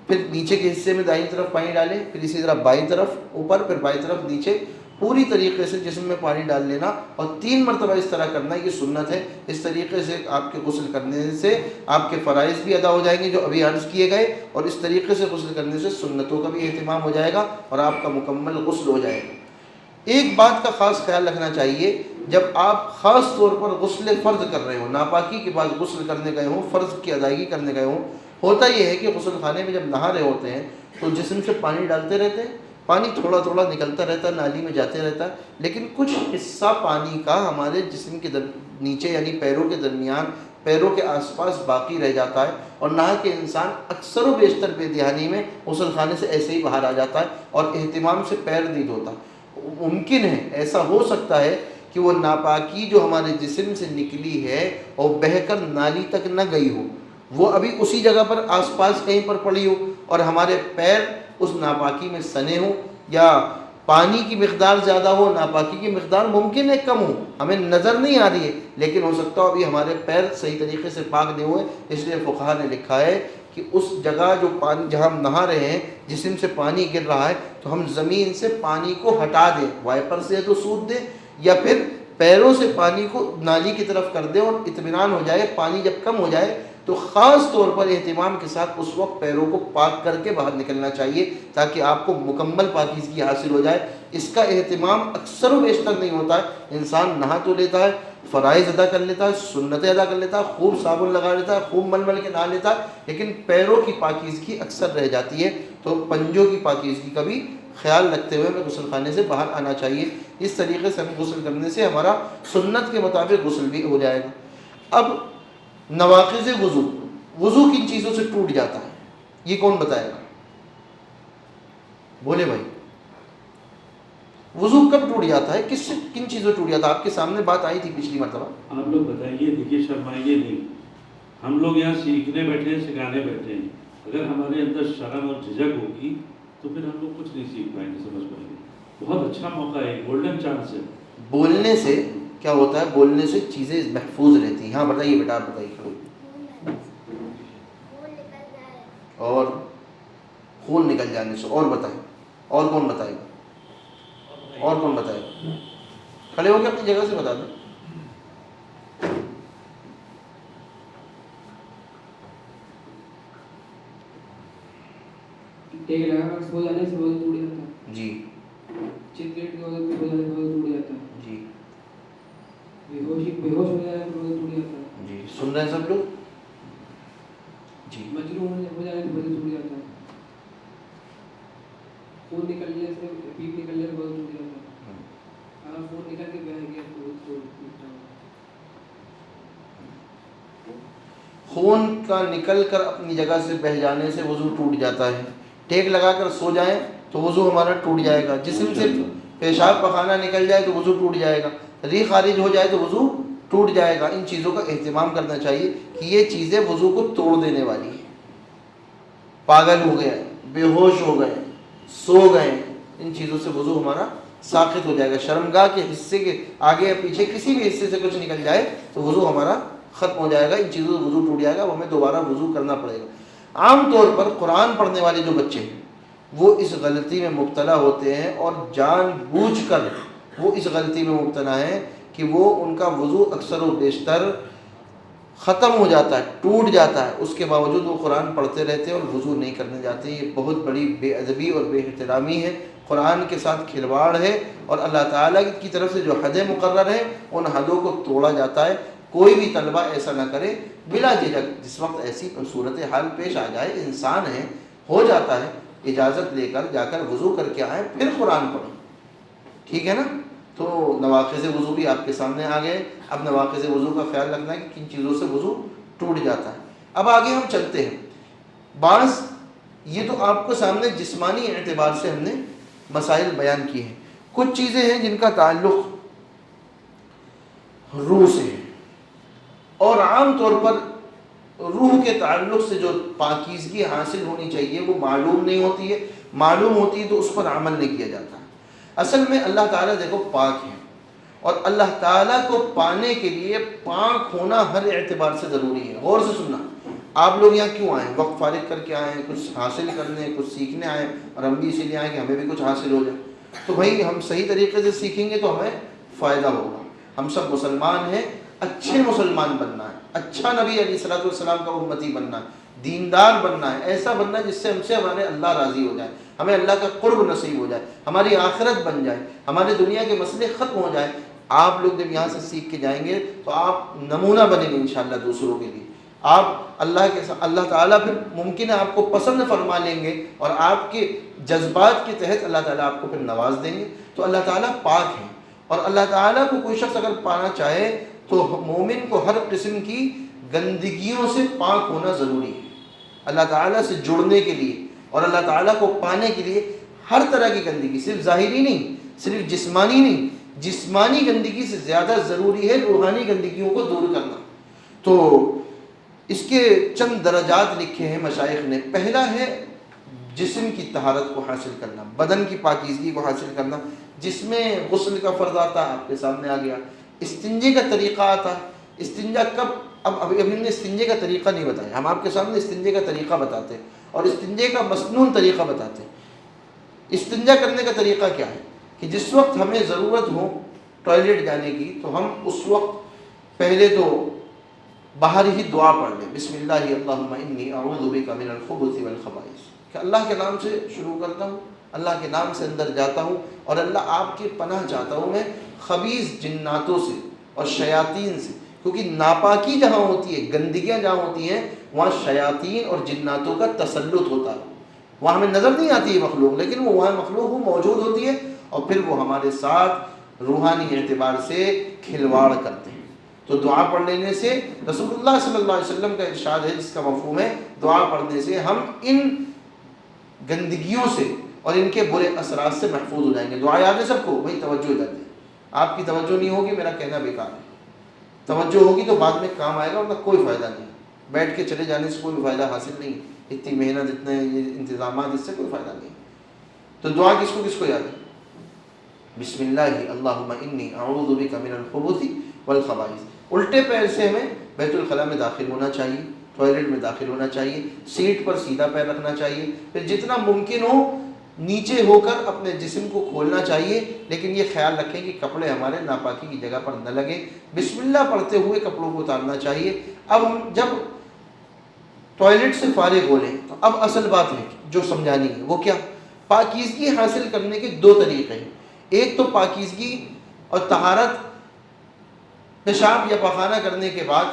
پھر نیچے کے حصے میں دائنی طرف پانی ڈالیں، پھر اسی طرح بائیں طرف اوپر، پھر بائیں طرف نیچے، پوری طریقے سے جسم میں پانی ڈال لینا، اور 3 مرتبہ اس طرح کرنا، یہ سنت ہے۔ اس طریقے سے آپ کے غسل کرنے سے آپ کے فرائض بھی ادا ہو جائیں گے جو ابھی عرض کیے گئے، اور اس طریقے سے غسل کرنے سے سنتوں کا بھی اہتمام ہو جائے گا اور آپ کا مکمل غسل ہو جائے گا۔ ایک بات کا خاص خیال رکھنا چاہیے، جب آپ خاص طور پر غسل فرض کر رہے ہوں، ناپاکی کے بعد غسل کرنے گئے ہوں، فرض کی ادائیگی کرنے گئے ہوں، ہوتا یہ ہے کہ غسل خانے میں جب نہا رہے ہوتے ہیں تو جسم سے پانی ڈالتے رہتے ہیں، پانی تھوڑا تھوڑا نکلتا رہتا ہے، نالی میں جاتے رہتا ہے، لیکن کچھ حصہ پانی کا ہمارے جسم کے نیچے یعنی پیروں کے درمیان، پیروں کے آس پاس باقی رہ جاتا ہے، اور نہا کے انسان اکثر و بیشتر بے دھیانی میں غسل خانے سے ایسے ہی باہر آ جاتا ہے اور اہتمام سے پیر نہیں دھوتا۔ ممکن ہے، ایسا ہو سکتا ہے کہ وہ ناپاکی جو ہمارے جسم سے نکلی ہے اور بہہ کر نالی تک نہ گئی ہو، وہ ابھی اسی جگہ پر آس پاس کہیں پر پڑی ہو، اور ہمارے پیر اس ناپاکی میں سنے ہوں، یا پانی کی مقدار زیادہ ہو، ناپاکی کی مقدار ممکن ہے کم ہو، ہمیں نظر نہیں آ رہی ہے، لیکن ہو سکتا ہو ابھی ہمارے پیر صحیح طریقے سے پاک نہیں ہوئے۔ اس لیے فقہا نے لکھا ہے کہ اس جگہ جو پانی جہاں ہم نہا رہے ہیں جسم سے پانی گر رہا ہے تو ہم زمین سے پانی کو ہٹا دیں، وائپر سے تو سوت دیں، یا پھر پیروں سے پانی کو نالی کی طرف کر دیں، اور اطمینان ہو جائے۔ پانی جب کم ہو جائے تو خاص طور پر اہتمام کے ساتھ اس وقت پیروں کو پاک کر کے باہر نکلنا چاہیے تاکہ آپ کو مکمل پاکیزگی حاصل ہو جائے۔ اس کا اہتمام اکثر و بیشتر نہیں ہوتا ہے، انسان نہا تو لیتا ہے، فرائض ادا کر لیتا ہے، سنتیں ادا کر لیتا ہے، خوب صابن لگا لیتا ہے، خوب مل مل کے نہا لیتا ہے، لیکن پیروں کی پاکیزگی اکثر رہ جاتی ہے، تو پنجوں کی پاکیزگی کا بھی خیال رکھتے ہوئے ہمیں غسل خانے سے باہر آنا چاہیے۔ اس طریقے سے ہمیں غسل کرنے سے ہمارا سنت کے مطابق غسل بھی ہو جائے گا۔ اب نواقض وضو، وضو کن چیزوں سے ٹوٹ جاتا ہے، یہ کون بتائے گا؟ بولے بھائی، وضو کب ٹوٹ جاتا ہے، کس سے کن چیزوں ٹوٹ جاتا ہے؟ آپ کے سامنے بات آئی تھی پچھلی مرتبہ، آپ لوگ بتائیے، دیکھیے شرمائیے نہیں، ہم لوگ یہاں سیکھنے بیٹھے ہیں، سکھانے بیٹھے ہیں، اگر ہمارے اندر شرم اور جھجک ہوگی تو پھر ہم لوگ کچھ نہیں سیکھ پائیں گے، سمجھ پائیں گے۔ بہت اچھا موقع ہے، گولڈن چانس ہے۔ بولنے سے کیا ہوتا ہے؟ بولنے سے چیزیں محفوظ رہتی ہیں۔ ہاں بتائیے بیٹا، آپ بتائیے۔ اور خون نکل جانے سے، اور بتائیں، اور کون بتائے گا؟ اور کون بتائے گا؟ کھڑے ہو کے اپنی جگہ سے بتا دیں۔ ٹیک لگا کر سو جانے سے وضو ٹوٹ جاتا ہے۔ جی چت لیٹ کے وضو سو جانے سے وضو ٹوٹ جاتا ہے۔ جی بے ہوش ہو جانے سے وضو ٹوٹ جاتا ہے۔ جی، سن رہے ہیں سب لوگ؟ جی، مجنون ہو جانے سے وضو ٹوٹ جاتا ہے۔ خون نکلنے سے، پیپ نکلنے سے وضو ٹوٹ جاتا ہے۔ اگر خون نکل کے بہہ گیا تو وضو ٹوٹتا ہے۔ خون کا نکل کر اپنی جگہ سے بہہ جانے سے وضو ٹوٹ جاتا ہے۔ ٹیک لگا کر سو جائیں تو وضو ہمارا ٹوٹ جائے گا۔ جسم سے پیشاب پخانہ نکل جائے تو وضو ٹوٹ جائے گا۔ ریح خارج ہو جائے تو وضو ٹوٹ جائے گا۔ ان چیزوں کا اہتمام کرنا چاہیے کہ یہ چیزیں وضو کو توڑ دینے والی ہیں۔ پاگل ہو گئے، بے ہوش ہو گئے، سو گئے، ان چیزوں سے وضو ہمارا ساقط ہو جائے گا۔ شرمگاہ کے حصے کے آگے یا پیچھے کسی بھی حصے سے کچھ نکل جائے تو وضو ہمارا ختم ہو جائے گا، ان چیزوں سے وضو ٹوٹ جائے گا، وہ ہمیں دوبارہ وضو کرنا پڑے گا۔ عام طور پر قرآن پڑھنے والے جو بچے ہیں وہ اس غلطی میں مبتلا ہوتے ہیں، اور جان بوجھ کر وہ اس غلطی میں مبتلا ہیں کہ وہ ان کا وضو اکثر و بیشتر ختم ہو جاتا ہے، ٹوٹ جاتا ہے، اس کے باوجود وہ قرآن پڑھتے رہتے ہیں اور وضو نہیں کرنے جاتے۔ یہ بہت بڑی بے ادبی اور بے احترامی ہے، قرآن کے ساتھ کھلواڑ ہے، اور اللہ تعالیٰ کی طرف سے جو حدیں مقرر ہیں ان حدوں کو توڑا جاتا ہے۔ کوئی بھی طلبہ ایسا نہ کرے، بلا جھجک جس وقت ایسی صورتحال پیش آ جائے، انسان ہے، ہو جاتا ہے، اجازت لے کر جا کر وضو کر کے آئیں، پھر قرآن پڑھیں، ٹھیک ہے نا؟ تو نواقض وضو بھی آپ کے سامنے آ گئے۔ اب نواقض وضو کا خیال رکھنا ہے کہ کن چیزوں سے وضو ٹوٹ جاتا ہے۔ اب آگے ہم چلتے ہیں۔ بعض یہ تو آپ کو سامنے جسمانی اعتبار سے ہم نے مسائل بیان کیے ہیں. کچھ چیزیں ہیں جن کا تعلق روح سے ہے، اور عام طور پر روح کے تعلق سے جو پاکیزگی حاصل ہونی چاہیے وہ معلوم نہیں ہوتی ہے، معلوم ہوتی ہے تو اس پر عمل نہیں کیا جاتا. اصل میں اللہ تعالیٰ دیکھو پاک ہے، اور اللہ تعالیٰ کو پانے کے لیے پاک ہونا ہر اعتبار سے ضروری ہے. غور سے سننا، آپ لوگ یہاں کیوں آئے؟ وقت فارغ کر کے آئے ہیں، کچھ حاصل کرنے، کچھ سیکھنے آئے ہیں، اور ہم بھی اسی لیے آئے کہ ہمیں بھی کچھ حاصل ہو جائے. تو بھائی ہم صحیح طریقے سے سیکھیں گے تو ہمیں فائدہ ہوگا. ہم سب مسلمان ہیں، اچھے مسلمان بننا ہے، اچھا نبی علیہ الصلوۃ والسلام کا امتی بننا ہے، دیندار بننا ہے، ایسا بننا ہے جس سے ہم سے ہمارے اللہ راضی ہو جائے، ہمیں اللہ کا قرب نصیب ہو جائے، ہماری آخرت بن جائے، ہمارے دنیا کے مسئلے ختم ہو جائے. آپ لوگ جب یہاں سے سیکھ کے جائیں گے تو آپ نمونہ بنیں گے انشاءاللہ دوسروں کے لیے. آپ اللہ تعالیٰ پھر ممکن ہے آپ کو پسند فرما لیں گے، اور آپ کے جذبات کے تحت اللہ تعالیٰ آپ کو پھر نواز دیں گے. تو اللہ تعالیٰ پاک ہے، اور اللہ تعالیٰ کو کوئی شخص اگر پانا چاہے تو مومن کو ہر قسم کی گندگیوں سے پاک ہونا ضروری ہے. اللہ تعالیٰ سے جڑنے کے لیے اور اللہ تعالیٰ کو پانے کے لیے ہر طرح کی گندگی، صرف ظاہری نہیں، صرف جسمانی نہیں، جسمانی گندگی سے زیادہ ضروری ہے روحانی گندگیوں کو دور کرنا. تو اس کے چند درجات لکھے ہیں مشائخ نے. پہلا ہے جسم کی طہارت کو حاصل کرنا، بدن کی پاکیزگی کو حاصل کرنا، جس میں غسل کا فرض آتا ہے، آپ کے سامنے آ گیا. استنجے کا طریقہ آتا ہے، استنجا کب، ابھی ہم نے استنجے کا طریقہ نہیں بتایا، ہم آپ کے سامنے استنجے کا طریقہ بتاتے ہیں اور استنجے کا مسنون طریقہ بتاتے ہیں. استنجا کرنے کا طریقہ کیا ہے کہ جس وقت ہمیں ضرورت ہو ٹوائلٹ جانے کی تو ہم اس وقت پہلے تو باہر ہی دعا پڑھ لیں، بسم اللہ اللہم انی اعوذ بک من الخبث والخبائث، کہ اللہ کے نام سے شروع کرتا ہوں، اللہ کے نام سے اندر جاتا ہوں، اور اللہ آپ کی پناہ چاہتا ہوں میں خبیث جناتوں سے اور شیاطین سے. کیونکہ ناپاکی جہاں ہوتی ہے، گندگیاں جہاں ہوتی ہیں، وہاں شیاطین اور جناتوں کا تسلط ہوتا ہے. وہاں ہمیں نظر نہیں آتی ہے مخلوق، لیکن وہ وہاں مخلوق وہ موجود ہوتی ہے، اور پھر وہ ہمارے ساتھ روحانی اعتبار سے کھلواڑ کرتے ہیں. تو دعا پڑھ لینے سے رسول اللہ صلی اللہ علیہ وسلم کا ارشاد ہے، جس کا مفہوم ہے دعا پڑھنے سے ہم ان گندگیوں سے اور ان کے برے اثرات سے محفوظ ہو جائیں گے. دعا یاد ہے سب کو؟ بھائی توجہ ادھر دیں. آپ کی توجہ نہیں ہوگی میرا کہنا بیکار ہے، توجہ ہوگی تو بعد میں کام آئے گا، ورنہ کوئی فائدہ نہیں. بیٹھ کے چلے جانے سے کوئی فائدہ حاصل نہیں، اتنی محنت، اتنے انتظامات، اس سے کوئی فائدہ نہیں. تو دعا کس کو یاد ہے؟ بسم اللہ اللہم انی اعوذ بک من الخبث والخبائث. الٹے پیر سے ہمیں بیت الخلاء میں داخل ہونا چاہیے، ٹوائلٹ میں داخل ہونا چاہیے، سیٹ پر سیدھا پیر رکھنا چاہیے، پھر جتنا ممکن ہو نیچے ہو کر اپنے جسم کو کھولنا چاہیے، لیکن یہ خیال رکھیں کہ کپڑے ہمارے ناپاکی کی جگہ پر نہ لگیں. بسم اللہ پڑھتے ہوئے کپڑوں کو اتارنا چاہیے. اب ہم جب ٹوائلٹ سے فارغ ہو لیں تو اب اصل بات ہے جو سمجھانی ہے، وہ کیا؟ پاکیزگی حاصل کرنے کے دو طریقے ہیں. ایک تو پاکیزگی اور طہارت پیشاب یا پخانہ کرنے کے بعد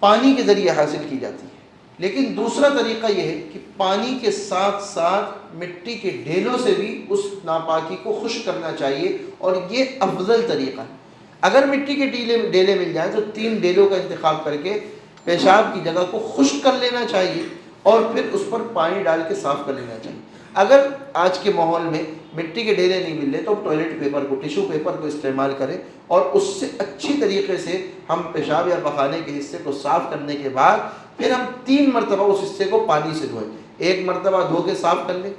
پانی کے ذریعے حاصل کی جاتی ہے، لیکن دوسرا طریقہ یہ ہے کہ پانی کے ساتھ ساتھ مٹی کے ڈھیلوں سے بھی اس ناپاکی کو خشک کرنا چاہیے، اور یہ افضل طریقہ ہے. اگر مٹی کے ڈیلے مل جائیں تو 3 ڈیلوں کا انتخاب کر کے پیشاب کی جگہ کو خشک کر لینا چاہیے، اور پھر اس پر پانی ڈال کے صاف کر لینا چاہیے. اگر آج کے ماحول میں مٹی کے ڈھیلے نہیں مل رہے تو ٹوائلٹ پیپر کو، ٹیشو پیپر کو استعمال کریں، اور اس سے اچھی طریقے سے ہم پیشاب یا پخانے کے حصے کو صاف کرنے کے بعد پھر ہم 3 مرتبہ اس حصے کو پانی سے دھوئیں. 1 مرتبہ دھو کے صاف کر لیں،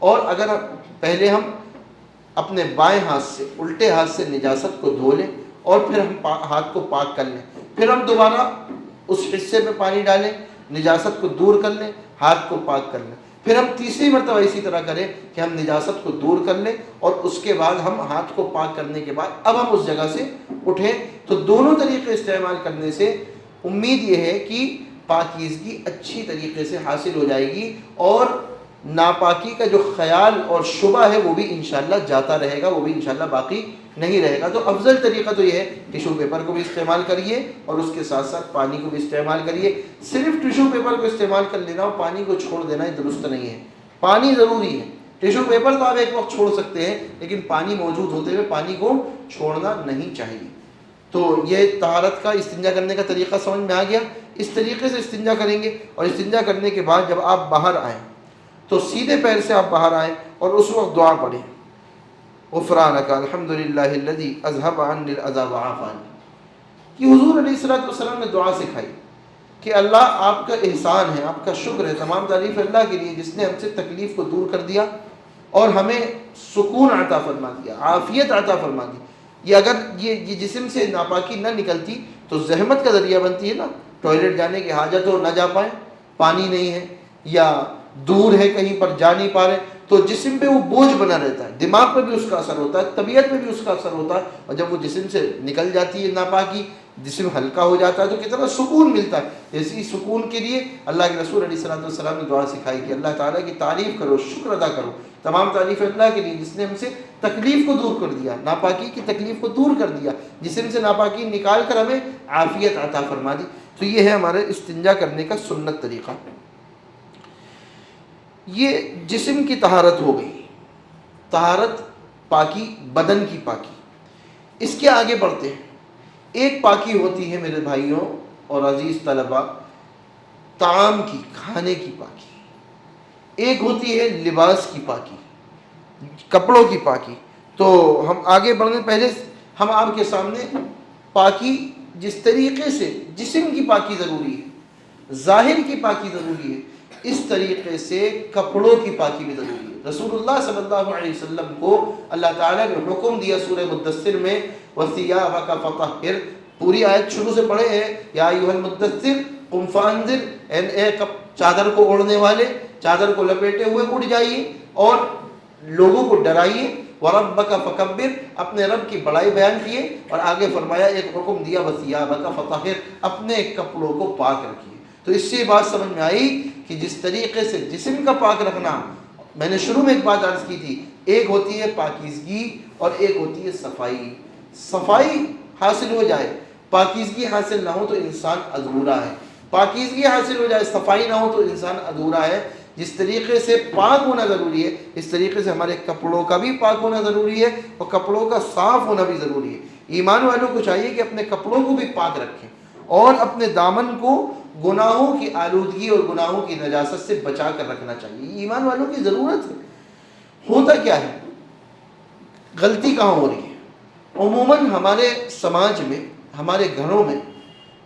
اور اگر پہلے ہم اپنے بائیں ہاتھ سے، الٹے ہاتھ سے نجاست کو دھو لیں، اور پھر ہم ہاتھ کو پاک کر لیں، پھر ہم دوبارہ اس حصے میں پانی ڈالیں، نجاست کو دور کر لیں، ہاتھ کو پاک کر لیں، پھر ہم تیسری مرتبہ اسی طرح کریں کہ ہم نجاست کو دور کر لیں، اور اس کے بعد ہم ہاتھ کو پاک کرنے کے بعد اب ہم اس جگہ سے اٹھیں. تو دونوں طریقے استعمال کرنے سے امید یہ ہے کہ پاکیزگی اچھی طریقے سے حاصل ہو جائے گی، اور ناپاکی کا جو خیال اور شبہ ہے وہ بھی انشاءاللہ جاتا رہے گا، وہ بھی انشاءاللہ باقی نہیں رہے گا. تو افضل طریقہ تو یہ ہے ٹیشو پیپر کو بھی استعمال کریے، اور اس کے ساتھ ساتھ پانی کو بھی استعمال کریے. صرف ٹیشو پیپر کو استعمال کر لینا اور پانی کو چھوڑ دینا یہ درست نہیں ہے. پانی ضروری ہے. ٹیشو پیپر تو آپ ایک وقت چھوڑ سکتے ہیں، لیکن پانی موجود ہوتے ہوئے پانی کو چھوڑنا نہیں چاہیے. تو یہ طہارت کا، استنجا کرنے کا طریقہ سمجھ میں آ گیا. اس طریقے سے استنجا کریں گے، اور استنجا کرنے کے بعد جب آپ باہر آئیں تو سیدھے پیر سے آپ باہر آئیں اور اس وقت دعا پڑھیں، غفرانک الحمدللہ الذی اذھب عنی الاذی وعافانی۔ یہ حضور علیہ السلام نے دعا سکھائی کہ اللہ آپ کا احسان ہے، آپ کا شکر ہے، تمام تعریف اللہ کے لیے جس نے ہم سے تکلیف کو دور کر دیا اور ہمیں سکون عطا فرما دیا، عافیت عطا فرما دی۔ یہ اگر یہ جسم سے ناپاکی نہ نکلتی تو زحمت کا ذریعہ بنتی ہے نا، ٹوائلٹ جانے کی حاجت ہو نہ جا پائیں، پانی نہیں ہے یا دور ہے کہیں پر جا نہیں پا رہے، تو جسم پہ وہ بوجھ بنا رہتا ہے، دماغ پہ بھی اس کا اثر ہوتا ہے، طبیعت پہ بھی اس کا اثر ہوتا ہے، اور جب وہ جسم سے نکل جاتی ہے ناپاکی، جسم ہلکا ہو جاتا ہے تو کتنا سکون ملتا ہے۔ اسی سکون کے لیے اللہ کے رسول علیہ السلام نے دعا سکھائی کہ اللہ تعالیٰ کی تعریف کرو، شکر ادا کرو، تمام تعریف اللہ کے لیے جس نے ہم سے تکلیف کو دور کر دیا، ناپاکی کی تکلیف کو دور کر دیا، جسم سے ناپاکی نکال کر ہمیں عافیت عطا فرما دی۔ تو یہ ہے ہمارے استنجا کرنے کا سنت طریقہ۔ یہ جسم کی طہارت ہو گئی، طہارت پاکی، بدن کی پاکی۔ اس کے آگے بڑھتے ہیں۔ ایک پاکی ہوتی ہے میرے بھائیوں اور عزیز طلباء طعام کی، کھانے کی پاکی، ایک ہوتی ہے لباس کی پاکی، کپڑوں کی پاکی۔ تو ہم آگے بڑھنے پہلے ہم آپ کے سامنے پاکی جس طریقے سے جسم کی پاکی ضروری ہے، ظاہر کی پاکی ضروری ہے، اس طریقے سے کپڑوں کی پاکی بھی ضروری ہے۔ رسول اللہ صلی اللہ علیہ وسلم کو اللہ تعالیٰ نے حکم دیا سورہ مدثر میں وَثِيَابَكَ فَطَهِّرْ، پوری آیت شروع سے پڑھے ہیں، یا ایھا المدثر قم فانذر، اے چادر کو اوڑھنے والے، چادر کو لپیٹے ہوئے اٹھ جائیے اور لوگوں کو ڈرائیے، وَرَبَّكَ فَكَبِّرْ، اپنے رب کی بڑائی بیان کیے، اور آگے فرمایا ایک حکم دیا وَثِيَابَكَ فَطَهِّرْ، اپنے کپڑوں کو پاک رکھیے۔ تو اس سے بات سمجھ میں آئی کہ جس طریقے سے جسم کا پاک رکھنا، میں نے شروع میں ایک بات عرض کی تھی، ایک ہوتی ہے پاکیزگی اور ایک ہوتی ہے صفائی۔ صفائی حاصل ہو جائے، پاکیزگی حاصل نہ ہو تو انسان ادھورا ہے، پاکیزگی حاصل ہو جائے، صفائی نہ ہو تو انسان ادھورا ہے۔ جس طریقے سے پاک ہونا ضروری ہے اس طریقے سے ہمارے کپڑوں کا بھی پاک ہونا ضروری ہے، اور کپڑوں کا صاف ہونا بھی ضروری ہے۔ ایمان والوں کو چاہیے کہ اپنے کپڑوں کو بھی پاک رکھیں اور اپنے دامن کو گناہوں کی آلودگی اور گناہوں کی نجاست سے بچا کر رکھنا چاہیے۔ یہ ایمان والوں کی ضرورت ہے۔ ہوتا کیا ہے، غلطی کہاں ہو رہی ہے؟ عموماً ہمارے سماج میں، ہمارے گھروں میں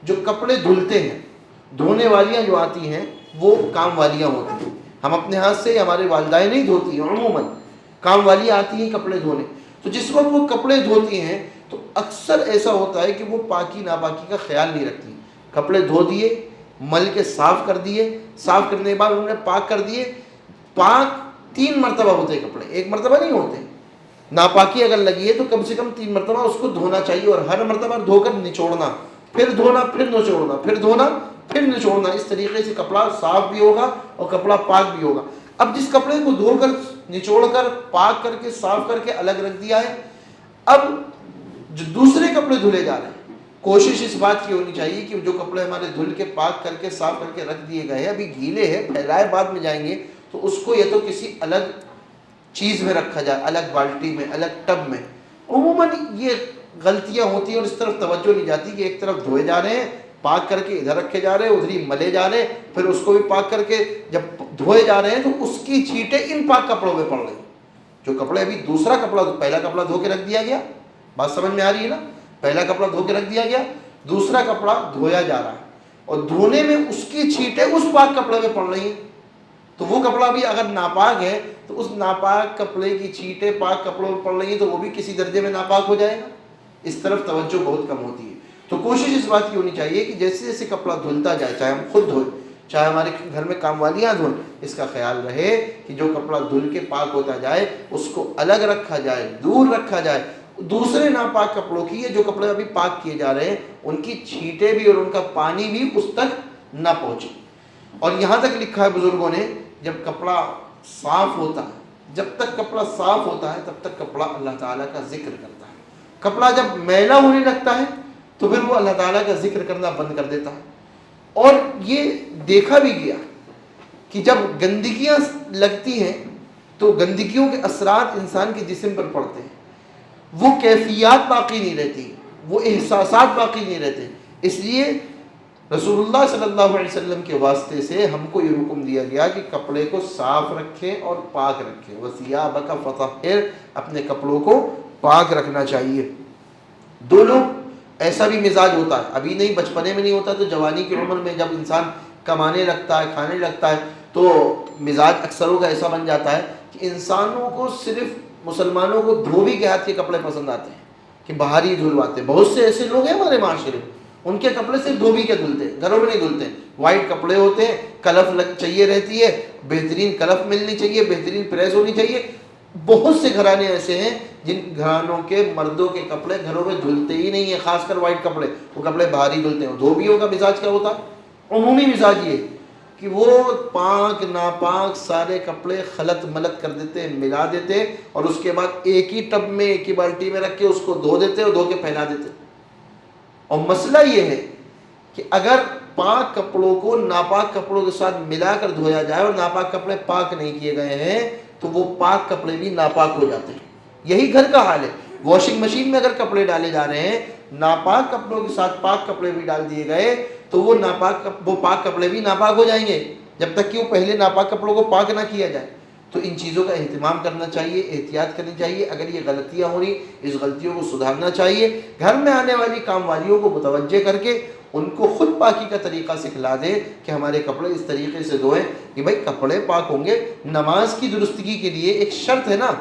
جو کپڑے دھلتے ہیں، دھونے والیاں جو آتی ہیں وہ کام والیاں ہوتی ہیں۔ ہم اپنے ہاتھ سے، ہمارے والدائیں نہیں دھوتی ہیں، عموماً کام والیاں آتی ہیں کپڑے دھونے۔ تو جس وقت وہ کپڑے دھوتی ہیں تو اکثر ایسا ہوتا ہے کہ وہ پاکی ناپاکی کا خیال نہیں رکھتی۔ کپڑے دھو دیے، مل کے صاف کر دیے، صاف کرنے کے بعد انہوں نے پاک کر دیے۔ پاک 3 مرتبہ ہوتے ہیں کپڑے، 1 مرتبہ نہیں ہوتے۔ ناپاکی اگر لگی ہے تو کم سے کم 3 مرتبہ اس کو دھونا چاہیے، اور ہر مرتبہ دھو کر نچوڑنا، پھر دھونا، پھر نچوڑنا، پھر دھونا، پھر نچوڑنا۔ اس طریقے سے کپڑا صاف بھی ہوگا اور کپڑا پاک بھی ہوگا۔ اب جس کپڑے کو دھو کر، نچوڑ کر، پاک کر کے، صاف کر کے الگ رکھ دیا ہے، اب جو دوسرے کپڑے دھلے جا رہے ہیں، کوشش اس بات کی ہونی چاہیے کہ جو کپڑے ہمارے دھل کے، پاک کر کے، صاف کر کے رکھ دیے گئے ہیں، ابھی گیلے ہیں، پھیلائے بعد میں جائیں گے، تو اس کو یا تو کسی الگ چیز میں رکھا جائے، الگ بالٹی میں، الگ ٹب میں۔ عموماً یہ غلطیاں ہوتی ہیں اور اس طرف توجہ نہیں جاتی کہ ایک طرف دھوئے جا رہے ہیں، پاک کر کے ادھر رکھے جا رہے ہیں، ادھر ہی ملے جا رہے ہیں، پھر اس کو بھی پاک کر کے جب دھوئے جا رہے ہیں تو اس کی چھینٹیں ان پاک کپڑوں میں پڑ رہی ہیں۔ جو کپڑے ابھی دوسرا کپڑا، پہلا کپڑا دھو کے رکھ دیا گیا، بات سمجھ میں آ رہی ہے نا؟ پہلا کپڑا دھو کے رکھ دیا گیا، دوسرا کپڑا دھویا جا رہا ہے، اور دھونے میں اس کی چھینٹیں اس پاک کپڑے میں پڑ رہی ہیں۔ تو وہ کپڑا بھی اگر ناپاک ہے تو اس ناپاک کپڑے کی چھینٹیں پاک کپڑوں میں پڑ رہی ہیں تو وہ بھی کسی درجے میں ناپاک ہو جائے گا۔ اس طرف توجہ بہت کم ہوتی ہے۔ تو کوشش اس بات کی ہونی چاہیے کہ جیسے جیسے کپڑا دھلتا جائے، چاہے ہم خود دھوئیں، چاہے ہمارے گھر میں کام والیاں دھوئیں، اس کا خیال رہے کہ جو کپڑا دھل کے پاک ہوتا جائے اس کو الگ رکھا جائے، دور رکھا جائے۔ دوسرے ناپاک کپڑوں کی، جو کپڑے ابھی پاک کیے جا رہے ہیں، ان کی چھینٹیں بھی اور ان کا پانی بھی اس تک نہ پہنچے۔ اور یہاں تک لکھا ہے بزرگوں نے، جب کپڑا صاف ہوتا ہے، جب تک کپڑا صاف ہوتا ہے تب تک کپڑا اللہ تعالیٰ کا ذکر کرتا ہے۔ کپڑا جب میلا ہونے لگتا ہے تو پھر وہ اللہ تعالیٰ کا ذکر کرنا بند کر دیتا ہے۔ اور یہ دیکھا بھی گیا کہ جب گندگیاں لگتی ہیں تو گندگیوں کے اثرات انسان کے جسم پر پڑتے ہیں، وہ کیفیات باقی نہیں رہتی، وہ احساسات باقی نہیں رہتے۔ اس لیے رسول اللہ صلی اللہ علیہ وسلم کے واسطے سے ہم کو یہ حکم دیا گیا کہ کپڑے کو صاف رکھیں اور پاک رکھیں. وَثِيَابَكَ فَطَهِّرْ، اپنے کپڑوں کو پاک رکھنا چاہیے. دو لوگ ایسا بھی مزاج ہوتا ہے، ابھی نہیں بچپنے میں نہیں ہوتا تو جوانی کی عمر میں جب انسان کمانے لگتا ہے، کھانے لگتا ہے، تو مزاج اکثروں کا ایسا بن جاتا ہے کہ انسانوں کو صرف مسلمانوں کو دھوبی کے ہاتھ کے کپڑے پسند آتے ہیں کہ باہر ہی دھلواتے ہیں. بہت سے ایسے لوگ ہیں ہمارے معاشرے میں، ان کے کپڑے صرف دھوبی کے دھلتے ہیں، گھروں میں نہیں دھلتے. وائٹ کپڑے ہوتے ہیں، کلف چاہیے رہتی ہے، بہترین کلف ملنی چاہیے، بہترین پریس ہونی چاہیے. بہت سے گھرانے ایسے ہیں جن گھرانوں کے مردوں کے کپڑے گھروں میں دھلتے ہی نہیں ہیں، خاص کر وائٹ کپڑے، وہ کپڑے باہر ہی دھلتے ہیں. دھوبیوں کا مزاج کیا ہوتا ہے؟ عمومی مزاج یہ کہ وہ پاک ناپاک سارے کپڑے خلط ملط کر دیتے، ملا دیتے، اور اس کے بعد ایک ہی ٹب میں ایک ہی بالٹی میں رکھ کے اس کو دھو دیتے اور دھو کے پھیلا دیتے. اور مسئلہ یہ ہے کہ اگر پاک کپڑوں کو ناپاک کپڑوں کے ساتھ ملا کر دھویا جائے اور ناپاک کپڑے پاک نہیں کیے گئے ہیں تو وہ پاک کپڑے بھی ناپاک ہو جاتے ہیں. یہی گھر کا حال ہے. واشنگ مشین میں اگر کپڑے ڈالے جا رہے ہیں، ناپاک کپڑوں کے ساتھ پاک کپڑے بھی ڈال دیے گئے تو وہ پاک کپڑے بھی ناپاک ہو جائیں گے جب تک کہ وہ پہلے ناپاک کپڑوں کو پاک نہ کیا جائے. تو ان چیزوں کا اہتمام کرنا چاہیے، احتیاط کرنی چاہیے. اگر یہ غلطیاں ہو رہی، اس غلطیوں کو سدھارنا چاہیے. گھر میں آنے والی کام والیوں کو متوجہ کر کے ان کو خود پاکی کا طریقہ سکھلا دیں کہ ہمارے کپڑے اس طریقے سے دھوئیں کہ بھائی کپڑے پاک ہوں گے. نماز کی درستگی کے لیے ایک شرط ہے نا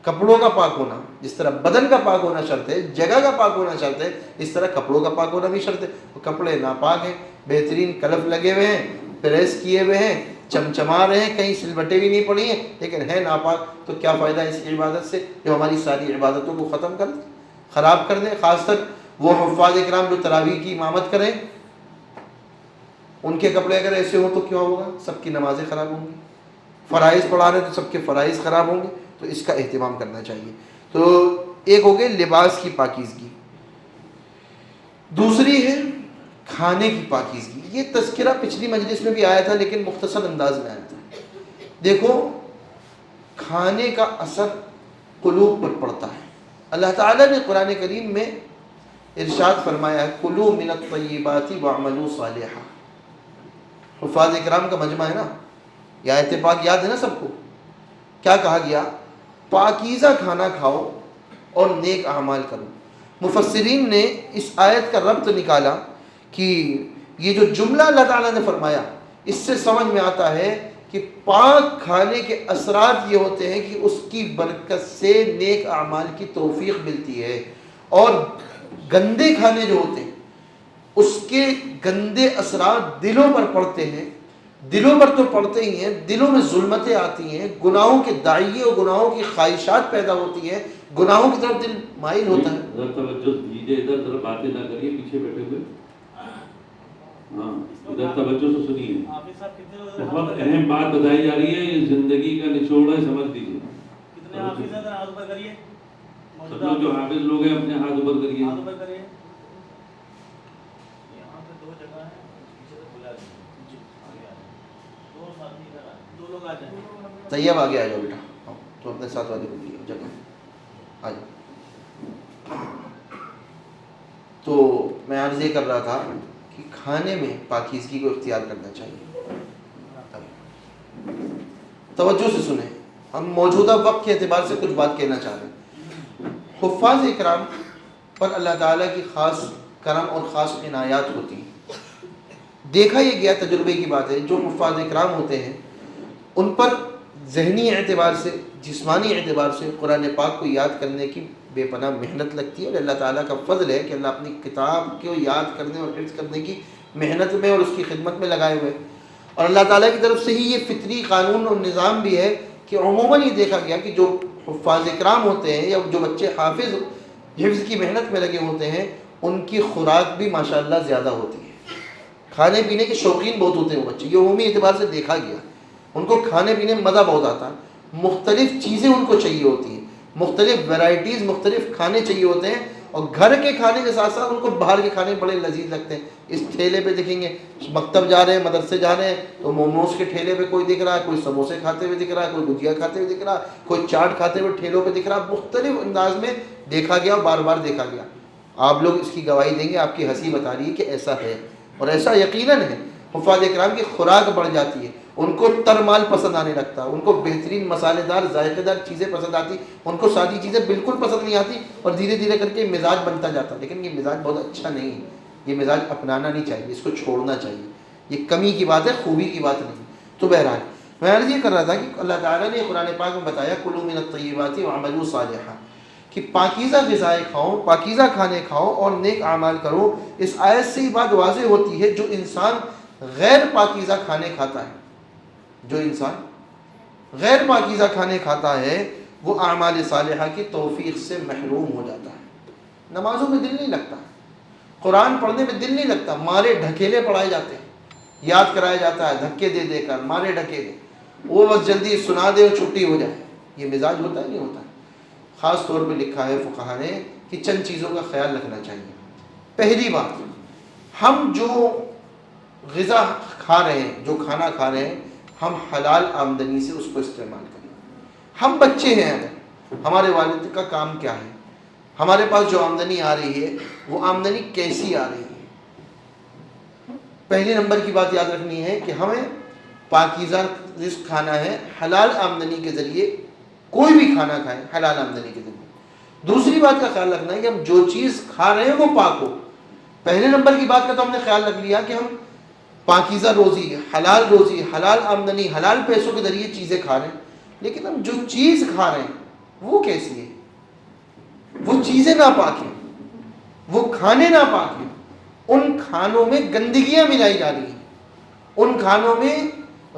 کپڑوں کا پاک ہونا. جس طرح بدن کا پاک ہونا شرط ہے، جگہ کا پاک ہونا شرط ہے، اس طرح کپڑوں کا پاک ہونا بھی شرط ہے. کپڑے ناپاک ہیں، بہترین کلف لگے ہوئے ہیں، پریس کیے ہوئے ہیں، چمچما رہے ہیں، کہیں سلبٹیں بھی نہیں پڑی ہیں، لیکن ہے ناپاک، تو کیا فائدہ اس عبادت سے جو ہماری ساری عبادتوں کو ختم کر دے، خراب کر دے. خاص کر وہ حفاظ اکرام جو تراویح کی امامت کریں، ان کے کپڑے اگر ایسے ہوں تو کیا ہوگا؟ سب کی نمازیں خراب ہوں گی. فرائض پڑھا رہے تو سب کے فرائض خراب ہوں گے. تو اس کا اہتمام کرنا چاہیے. تو ایک ہو گئے لباس کی پاکیزگی، دوسری ہے کھانے کی پاکیزگی. یہ تذکرہ پچھلی مجلس میں بھی آیا تھا لیکن مختصر انداز میں آیا تھا. دیکھو کھانے کا اثر قلوب پر پڑتا ہے. اللہ تعالیٰ نے قرآن کریم میں ارشاد فرمایا ہے کلوا من الطیبات واعملوا صالحا. حفاظ اکرام کا مجمع ہے نا، یہ آیت پاک یاد ہے نا سب کو. کیا کہا گیا؟ پاکیزہ کھانا کھاؤ اور نیک اعمال کرو. مفسرین نے اس آیت کا ربط نکالا کہ یہ جو جملہ اللہ تعالیٰ نے فرمایا اس سے سمجھ میں آتا ہے کہ پاک کھانے کے اثرات یہ ہوتے ہیں کہ اس کی برکت سے نیک اعمال کی توفیق ملتی ہے. اور گندے کھانے جو ہوتے ہیں اس کے گندے اثرات دلوں پر پڑتے ہیں. دلوں پر تو پڑتے ہی ہیں، دلوں میں ظلمتیں آتی ہیں، گناہوں کے داعیے اور گناہوں کی خواہشات پیدا ہوتی ہیں، گناہوں کی طرف دل مائل ہوتا ہے. ادھر توجہ دیجیے، ادھر ادھر باتیں نہ کریے پیچھے بیٹھے ہوئے. ہاں ادھر توجہ سے سنیے. بہت اہم بات بتائی جا رہی ہے، یہ زندگی کا نچوڑ ہے، سمجھ لیجیے. کتنے حافظ ہیں ہاتھ اوپر کریے. سب لوگ جو حافظ لوگ ہیں اپنے ہاتھ اوپر کریے. ہاتھ اوپر کریے. یہاں پہ دو جگہ ہے، پیچھے سے بلا دیں. جی آگے آ جائیں. دو ساتھی ادھر آئیں، دو لوگ آ جائیں. طیب آگے آ جاؤ بیٹا، تو اپنے ساتھ والے کو لیے جگہ آ جاؤ. تو میں عرض یہ کر رہا تھا کہ کھانے میں پاکیزگی کو اختیار کرنا چاہیے. توجہ سے سنیں، ہم موجودہ وقت کے اعتبار سے کچھ بات کہنا چاہ رہے ہیں. حفاظ اکرام پر اللہ تعالیٰ کی خاص کرم اور خاص عنایات ہوتی ہیں. دیکھا یہ گیا، تجربے کی بات ہے، جو حفاظ اکرام ہوتے ہیں ان پر ذہنی اعتبار سے، جسمانی اعتبار سے قرآن پاک کو یاد کرنے کی بے پناہ محنت لگتی ہے. اور اللہ تعالیٰ کا فضل ہے کہ اللہ اپنی کتاب کو یاد کرنے اور حفظ کرنے کی محنت میں اور اس کی خدمت میں لگائے ہوئے. اور اللہ تعالیٰ کی طرف سے ہی یہ فطری قانون اور نظام بھی ہے کہ عموماً یہ دیکھا گیا کہ جو حفاظ اکرام ہوتے ہیں یا جو بچے حافظ حفظ کی محنت میں لگے ہوتے ہیں ان کی خوراک بھی ماشاءاللہ زیادہ ہوتی ہے. کھانے پینے کے شوقین بہت ہوتے ہیں وہ بچے، یہ عمومی اعتبار سے دیکھا گیا. ان کو کھانے پینے میں مزہ بہت آتا ہے، مختلف چیزیں ان کو چاہیے ہوتی ہیں، مختلف ویرائٹیز، مختلف کھانے چاہیے ہوتے ہیں. اور گھر کے کھانے کے ساتھ ساتھ ان کو باہر کے کھانے بڑے لذیذ لگتے ہیں. اس ٹھیلے پہ دیکھیں گے، مکتب جا رہے ہیں، مدرسے جا رہے ہیں تو موموز کے ٹھیلے پہ کوئی دکھ رہا ہے، کوئی سموسے کھاتے ہوئے دکھ رہا ہے، کوئی گجیا کھاتے ہوئے دکھ رہا ہے، کوئی چاٹ کھاتے ہوئے ٹھیلوں پہ دکھ رہا ہے. مختلف انداز میں دیکھا گیا، بار بار دیکھا گیا. آپ لوگ اس کی گواہی دیں گے، آپ کی ہنسی بتا رہی ہے کہ ایسا ہے. اور ایسا یقیناً ہے حفاظ اکرام کی خوراک بڑھ جاتی ہے، ان کو تر مال پسند آنے لگتا ہے، ان کو بہترین مسالے دار ذائقے دار چیزیں پسند آتی، ان کو سادی چیزیں بالکل پسند نہیں آتی، اور دھیرے دھیرے کر کے مزاج بنتا جاتا ہے. لیکن یہ مزاج بہت اچھا نہیں ہے، یہ مزاج اپنانا نہیں چاہیے، اس کو چھوڑنا چاہیے. یہ کمی کی بات ہے، خوبی کی بات نہیں. تو بہرحال میں عرض یہ کر رہا تھا کہ اللہ تعالیٰ نے قرآن پاک میں بتایا کلوا من الطیبات واعملوا صالحا، کہ پاکیزہ غذائیں کھاؤ، پاکیزہ کھانے کھاؤ اور نیک اعمال کرو. اس آیت سے یہ بات واضح ہوتی ہے جو انسان غیر پاکیزہ کھانے کھاتا ہے، جو انسان غیر پاکیزہ کھانے کھاتا ہے وہ اعمال صالحہ کی توفیق سے محروم ہو جاتا ہے. نمازوں میں دل نہیں لگتا، قرآن پڑھنے میں دل نہیں لگتا، مارے ڈھکیلے پڑھائے جاتے ہیں، یاد کرایا جاتا ہے دھکے دے دے کر، مارے ڈھکیلے، وہ بس جلدی سنا دے اور چھٹی ہو جائے. یہ مزاج ہوتا ہے نہیں ہوتا. خاص طور پہ لکھا ہے فقہا نے کہ چند چیزوں کا خیال رکھنا چاہیے. پہلی بات، ہم جو غذا کھا رہے ہیں، جو کھانا کھا رہے ہیں، ہم حلال آمدنی سے اس کو استعمال کریں. ہم بچے ہیں، اگر ہمارے والد کا کام کیا ہے، ہمارے پاس جو آمدنی آ رہی ہے وہ آمدنی کیسی آ رہی ہے. پہلے نمبر کی بات یاد رکھنی ہے کہ ہمیں پاکیزہ رزق کھانا ہے، حلال آمدنی کے ذریعے کوئی بھی کھانا کھائیں حلال آمدنی کے ذریعے. دوسری بات کا خیال رکھنا ہے کہ ہم جو چیز کھا رہے ہیں وہ پاک ہو. پہلے نمبر کی بات کا تو ہم نے خیال رکھ لیا کہ ہم پاکیزہ روزی، حلال آمدنی، حلال پیسوں کے ذریعے چیزیں کھا رہے ہیں. لیکن ہم جو چیز کھا رہے ہیں وہ کیسی ہے؟ وہ چیزیں ناپاک ہیں، وہ کھانے ناپاک ہیں، ان کھانوں میں گندگیاں ملائی جا رہی ہیں، ان کھانوں میں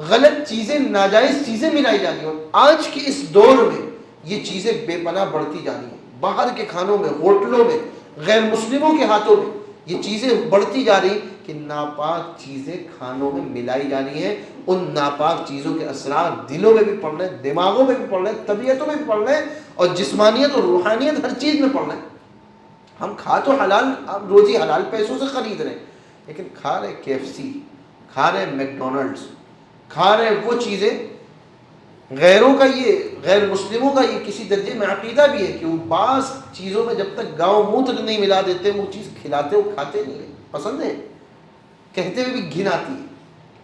غلط چیزیں، ناجائز چیزیں ملائی جا رہی ہیں. اور آج کے اس دور میں یہ چیزیں بے پناہ بڑھتی جا رہی ہیں. باہر کے کھانوں میں، ہوٹلوں میں، غیر مسلموں کے ہاتھوں میں یہ چیزیں بڑھتی جا رہی کہ ناپاک چیزیں کھانوں میں ملائی جا رہی ہیں. ان ناپاک چیزوں کے اثرات دلوں میں بھی پڑ رہے ہیں، دماغوں میں بھی پڑ رہے ہیں، طبیعتوں میں بھی پڑ رہے ہیں، اور جسمانیت اور روحانیت ہر چیز میں پڑ رہے ہیں. ہم کھا تو حلال روزی حلال پیسوں سے خرید رہے ہیں، لیکن کھا رہے KFC، کھا رہے میکڈونلڈس، کھا رہے وہ چیزیں. غیروں کا، یہ غیر مسلموں کا یہ کسی درجے میں عقیدہ بھی ہے کہ وہ بعض چیزوں میں جب تک گاؤں منہ تک نہیں ملا دیتے وہ چیز کھلاتے، وہ کھاتے نہیں ہیں. پسند ہے، کہتے ہوئے بھی گھن آتی ہے.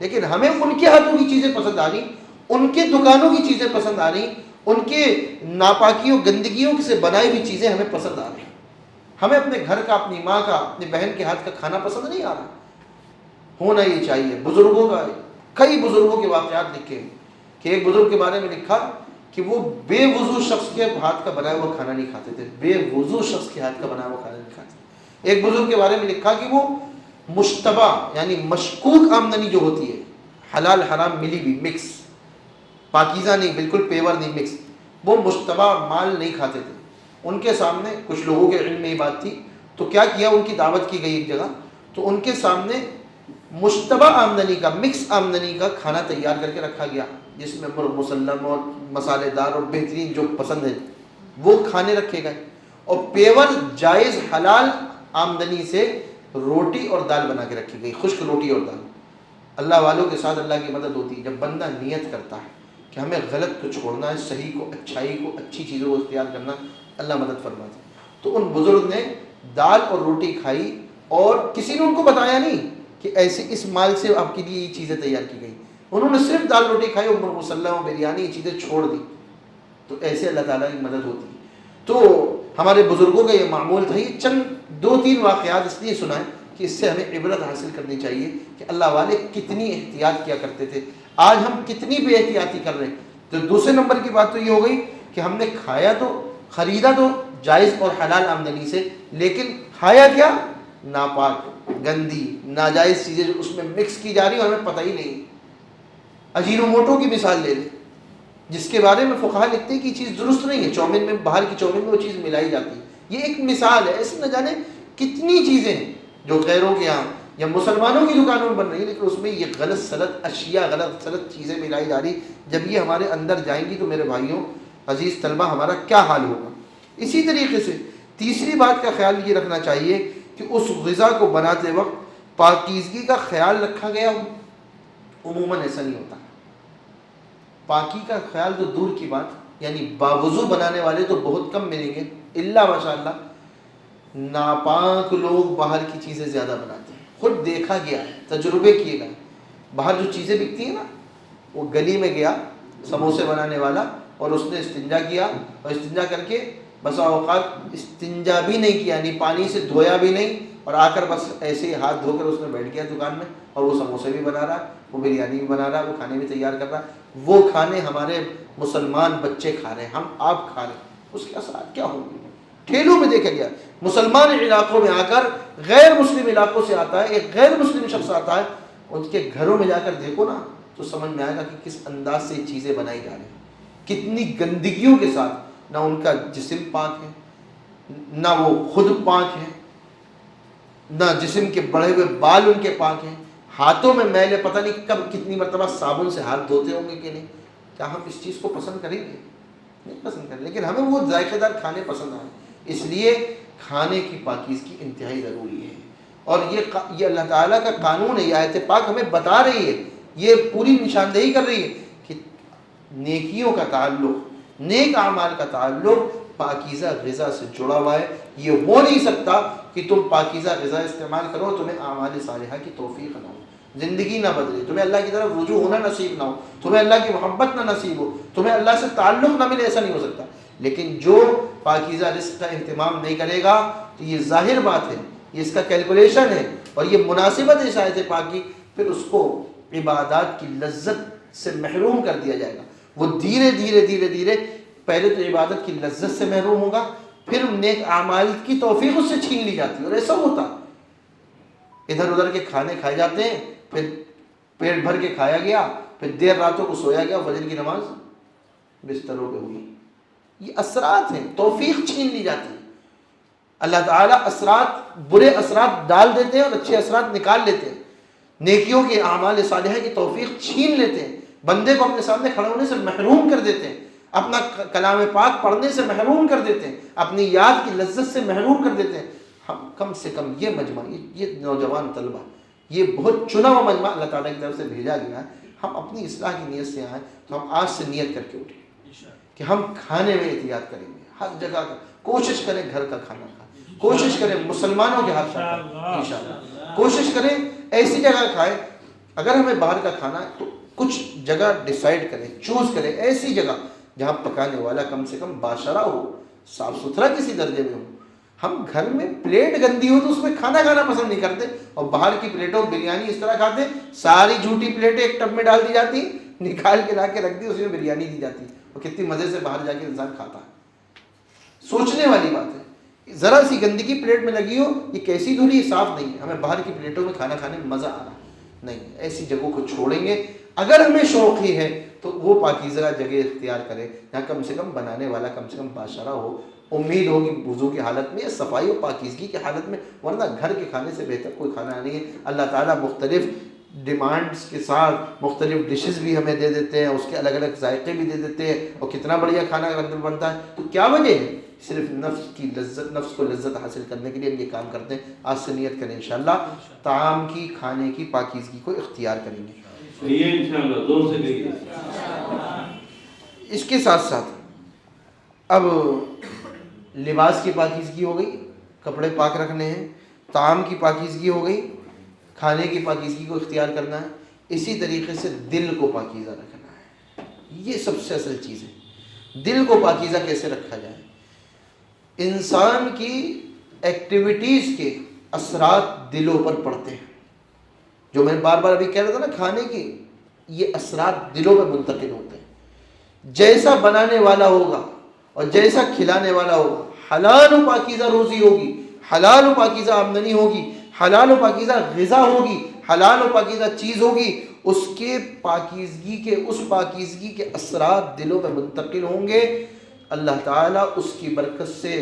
لیکن ہمیں ان کے ہاتھوں کی چیزیں پسند آ رہی، ان کے دکانوں کی چیزیں پسند آ رہی، ان کے ناپاکیوں گندگیوں سے بنائی ہوئی چیزیں ہمیں پسند آ رہی. ہمیں اپنے گھر کا، اپنی ماں کا، اپنی بہن کے ہاتھ کا کھانا پسند نہیں آ رہا. ہونا یہ چاہیے. بزرگوں کا، کئی بزرگوں کے واقعات لکھے ہیں کہ ایک بزرگ کے بارے میں لکھا کہ وہ بے وضو شخص کے ہاتھ کا بنایا ہوا کھانا نہیں کھاتے تھے، بے وضو شخص کے ہاتھ کا بنایا ہوا کھانا نہیں کھاتے. ایک بزرگ کے بارے میں لکھا کہ وہ مشتبہ یعنی مشکوک آمدنی جو ہوتی ہے، حلال حرام ملی بھی، مکس، پاکیزہ نہیں، بالکل پیور نہیں، مکس، وہ مشتبہ مال نہیں کھاتے تھے. ان کے سامنے کچھ لوگوں کے علم میں یہ بات تھی تو کیا کیا، ان کی دعوت کی گئی ایک جگہ، تو ان کے سامنے مشتبہ آمدنی کا، مکس آمدنی کا کھانا تیار کر کے رکھا گیا، جس میں مسلم اور مسالے دار اور بہترین جو پسند ہے وہ کھانے رکھے گئے. اور پیور جائز حلال آمدنی سے روٹی اور دال بنا کے رکھی گئی، خشک روٹی اور دال. اللہ والوں کے ساتھ اللہ کی مدد ہوتی ہے جب بندہ نیت کرتا ہے کہ ہمیں غلط کو چھوڑنا ہے، صحیح کو، اچھائی کو، اچھی چیزوں کو اختیار کرنا، اللہ مدد فرماتا ہے. تو ان بزرگ نے دال اور روٹی کھائی اور کسی نے ان کو بتایا نہیں کہ ایسے اس مال سے آپ کے لیے یہ چیزیں تیار کی گئی. انہوں نے صرف دال روٹی کھائی اور مسلم بریانی یہ چیزیں چھوڑ دی. تو ایسے اللہ تعالیٰ کی مدد ہوتی ہے. تو ہمارے بزرگوں کا یہ معمول تھا. یہ چند 2-3 واقعات اس لیے سنائیں کہ اس سے ہمیں عبرت حاصل کرنی چاہیے کہ اللہ والے کتنی احتیاط کیا کرتے تھے، آج ہم کتنی بے احتیاطی کر رہے ہیں. تو دوسرے نمبر کی بات تو یہ ہو گئی کہ ہم نے کھایا تو، خریدا تو جائز اور حلال آمدنی سے، لیکن کھایا کیا؟ ناپاک، گندی، ناجائز چیزیں جو اس میں مکس کی جا رہی ہیں اور ہمیں پتہ ہی نہیں. اجینوموٹو کی مثال لے لیں، جس کے بارے میں فقہا لکھتے ہیں کہ یہ چیز درست نہیں ہے، چومن میں، باہر کی چومن میں وہ چیز ملائی جاتی ہے. یہ ایک مثال ہے. ایسے نہ جانے کتنی چیزیں ہیں جو غیروں کے یہاں یا مسلمانوں کی دکانوں میں بن رہی ہے، لیکن اس میں یہ غلط سلط اشیاء، غلط سلط چیزیں ملائی جا رہی. جب یہ ہمارے اندر جائیں گی تو میرے بھائیوں، عزیز طلبہ، ہمارا کیا حال ہوگا. اسی طریقے سے تیسری بات کا خیال یہ رکھنا چاہیے کہ اس غذا کو بناتے وقت پاکیزگی کا خیال رکھا گیا. عموماً ایسا نہیں ہوتا. پاکی کا خیال تو دور کی بات، یعنی باوضو بنانے والے تو بہت کم ملیں گے، الا ماشاء اللہ ناپاک لوگ باہر کی چیزیں زیادہ بناتے ہیں، خود دیکھا گیا ہے، تجربے کیے گئے. باہر جو چیزیں بکتی ہیں نا، وہ گلی میں گیا سموسے بنانے والا اور اس نے استنجا کیا، اور استنجا کر کے بسا اوقات استنجا بھی نہیں کیا، یعنی پانی سے دھویا بھی نہیں، اور آ کر بس ایسے ہی ہاتھ دھو کر اس نے بیٹھ گیا دکان میں، اور وہ سموسے بھی بنا رہا ہے، وہ بریانی بھی بنا رہا ہے، وہ کھانے بھی تیار کر رہا ہے. وہ کھانے ہمارے مسلمان بچے کھا رہے ہیں، ہم آپ کھا رہے ہیں، اس کے اثرات کیا ہوں گے؟ ٹھیلوں میں دیکھا گیا. مسلمان علاقوں میں آ کر غیر مسلم علاقوں سے آتا ہے، ایک غیر مسلم شخص آتا ہے، ان کے گھروں میں جا کر دیکھو نا تو سمجھ میں آئے گا کہ کس انداز سے یہ چیزیں بنائی جا رہی ہیں، کتنی گندگیوں کے ساتھ. نہ ان کا جسم پاک ہے، نہ وہ خود پاک ہے، نہ جسم کے بڑھے ہوئے بال ان کے پاک ہیں، ہاتھوں میں میل ہے، پتہ نہیں کب کتنی مرتبہ صابن سے ہاتھ دھوتے ہوں گے کہ نہیں. کیا ہم اس چیز کو پسند کریں گے؟ نہیں پسند کریں، لیکن ہمیں وہ ذائقہ دار کھانے پسند آئیں. اس لیے کھانے کی پاکیزگی انتہائی ضروری ہے، اور یہ اللہ تعالیٰ کا قانون ہے. یہ آیت پاک ہمیں بتا رہی ہے، یہ پوری نشاندہی کر رہی ہے کہ نیکیوں کا تعلق، نیک اعمال کا تعلق پاکیزہ غذا سے جڑا ہوا ہے. یہ ہو نہیں سکتا کہ تم پاکیزہ غذا استعمال کرو، تمہیں اعمال صالحہ کی توفیق نہ ہو، زندگی نہ بدلے، تمہیں اللہ کی طرف رجوع ہونا نصیب نہ ہو، تمہیں اللہ کی محبت نہ نصیب ہو، تمہیں اللہ سے تعلق نہ ملے، ایسا نہیں ہو سکتا. لیکن جو پاکیزہ رزق کا اہتمام نہیں کرے گا تو یہ ظاہر بات ہے، یہ اس کا کیلکولیشن ہے اور یہ مناسبت ہے اس آیت پاک کی، پھر اس کو عبادات کی لذت سے محروم کر دیا جائے گا. وہ دھیرے دھیرے پہلے تو عبادت کی لذت سے محروم ہوگا، پھر نیک اعمال کی توفیق اس سے چھین لی جاتی ہے. اور ایسا ہوتا ادھر ادھر کے کھانے کھائے جاتے ہیں، پھر پیٹ بھر کے کھایا گیا، پھر دیر راتوں کو سویا گیا، فجر کی نماز بستروں پہ ہوئی. یہ اثرات ہیں، توفیق چھین لی جاتی ہے. اللہ تعالیٰ اثرات، برے اثرات ڈال دیتے ہیں اور اچھے اثرات نکال لیتے ہیں. نیکیوں کے اعمال صالحہ کی توفیق چھین لیتے ہیں، بندے کو اپنے سامنے کھڑے ہونے سے محروم کر دیتے ہیں، اپنا کلام پاک پڑھنے سے محروم کر دیتے ہیں، اپنی یاد کی لذت سے محروم کر دیتے ہیں. ہم کم سے کم یہ مجمع، یہ نوجوان طلبہ، یہ بہت چنا ہوا مجمع اللہ تعالیٰ کی طرف سے بھیجا گیا ہے. ہم اپنی اصلاح کی نیت سے آئیں تو ہم آج سے نیت کر کے اٹھیں کہ ہم کھانے میں احتیاط کریں گے. ہر جگہ کا کوشش کریں گھر کا کھانا کھائیں، کوشش کریں مسلمانوں کے ہاتھ کا کھائیں انشاءاللہ، کوشش کریں ایسی جگہ کھائیں. اگر ہمیں باہر کا کھانا ہے تو کچھ جگہ ڈیسائیڈ کریں، چوز کریں ایسی جگہ جہاں پکانے والا کم سے کم باشرہ ہو، صاف ستھرا کسی درجے میں ہو. ہم گھر میں پلیٹ گندی ہو تو اس میں کھانا کھانا پسند نہیں کرتے، اور باہر کی پلیٹوں بریانی اس طرح کھاتے، ساری جھوٹی پلیٹیں ایک ٹب میں ڈال دی جاتی، نکال کے لا کے رکھ دی، اس میں بریانی دی جاتی، اور کتنی مزے سے باہر جا کے انسان کھاتا ہے. سوچنے والی بات ہے، ذرا سی گندگی پلیٹ میں لگی ہو، یہ کیسی دھلی، صاف نہیں ہے. ہمیں باہر کی پلیٹوں میں کھانا کھانے میں مزہ آ رہا نہیں، ایسی جگہوں کو چھوڑیں گے. اگر ہمیں شوق ہی ہے تو وہ پاکیزہ جگہ اختیار کرے جہاں کم سے کم بنانے والا کم سے کم باشرہ ہو، امید ہوگی وضو کی حالت میں یا صفائی و پاکیزگی کی حالت میں، ورنہ گھر کے کھانے سے بہتر کوئی کھانا نہیں ہے. اللہ تعالیٰ مختلف ڈیمانڈس کے ساتھ مختلف ڈشز بھی ہمیں دے دیتے ہیں، اس کے الگ الگ ذائقے بھی دے دیتے ہیں، اور کتنا بڑھیا کھانا اگر بنتا ہے. تو کیا وجہ ہے؟ صرف نفس کی لذت، نفس کو لذت حاصل کرنے کے لیے ہم یہ کام کرتے ہیں. آج سے نیت کریں انشاءاللہ طعام کی، کھانے کی پاکیزگی کو اختیار کریں گے. یہ انشاءاللہ زور سے کہیے. اس کے ساتھ ساتھ اب لباس کی پاکیزگی ہو گئی، کپڑے پاک رکھنے ہیں، طعام کی پاکیزگی ہو گئی، کھانے کی پاکیزگی کو اختیار کرنا ہے. اسی طریقے سے دل کو پاکیزہ رکھنا ہے. یہ سب سے اصل چیز ہے. دل کو پاکیزہ کیسے رکھا جائے؟ انسان کی ایکٹیویٹیز کے اثرات دلوں پر پڑتے ہیں. جو میں بار بار ابھی کہہ رہا تھا نا کھانے کی، یہ اثرات دلوں میں منتقل ہوتے ہیں. جیسا بنانے والا ہوگا اور جیسا کھلانے والا ہوگا، حلال و پاکیزہ روزی ہوگی، حلال و پاکیزہ آمدنی ہوگی، حلال و پاکیزہ غذا ہوگی، حلال و پاکیزہ چیز ہوگی، اس کے پاکیزگی کے اثرات دلوں میں منتقل ہوں گے. اللہ تعالیٰ اس کی برکت سے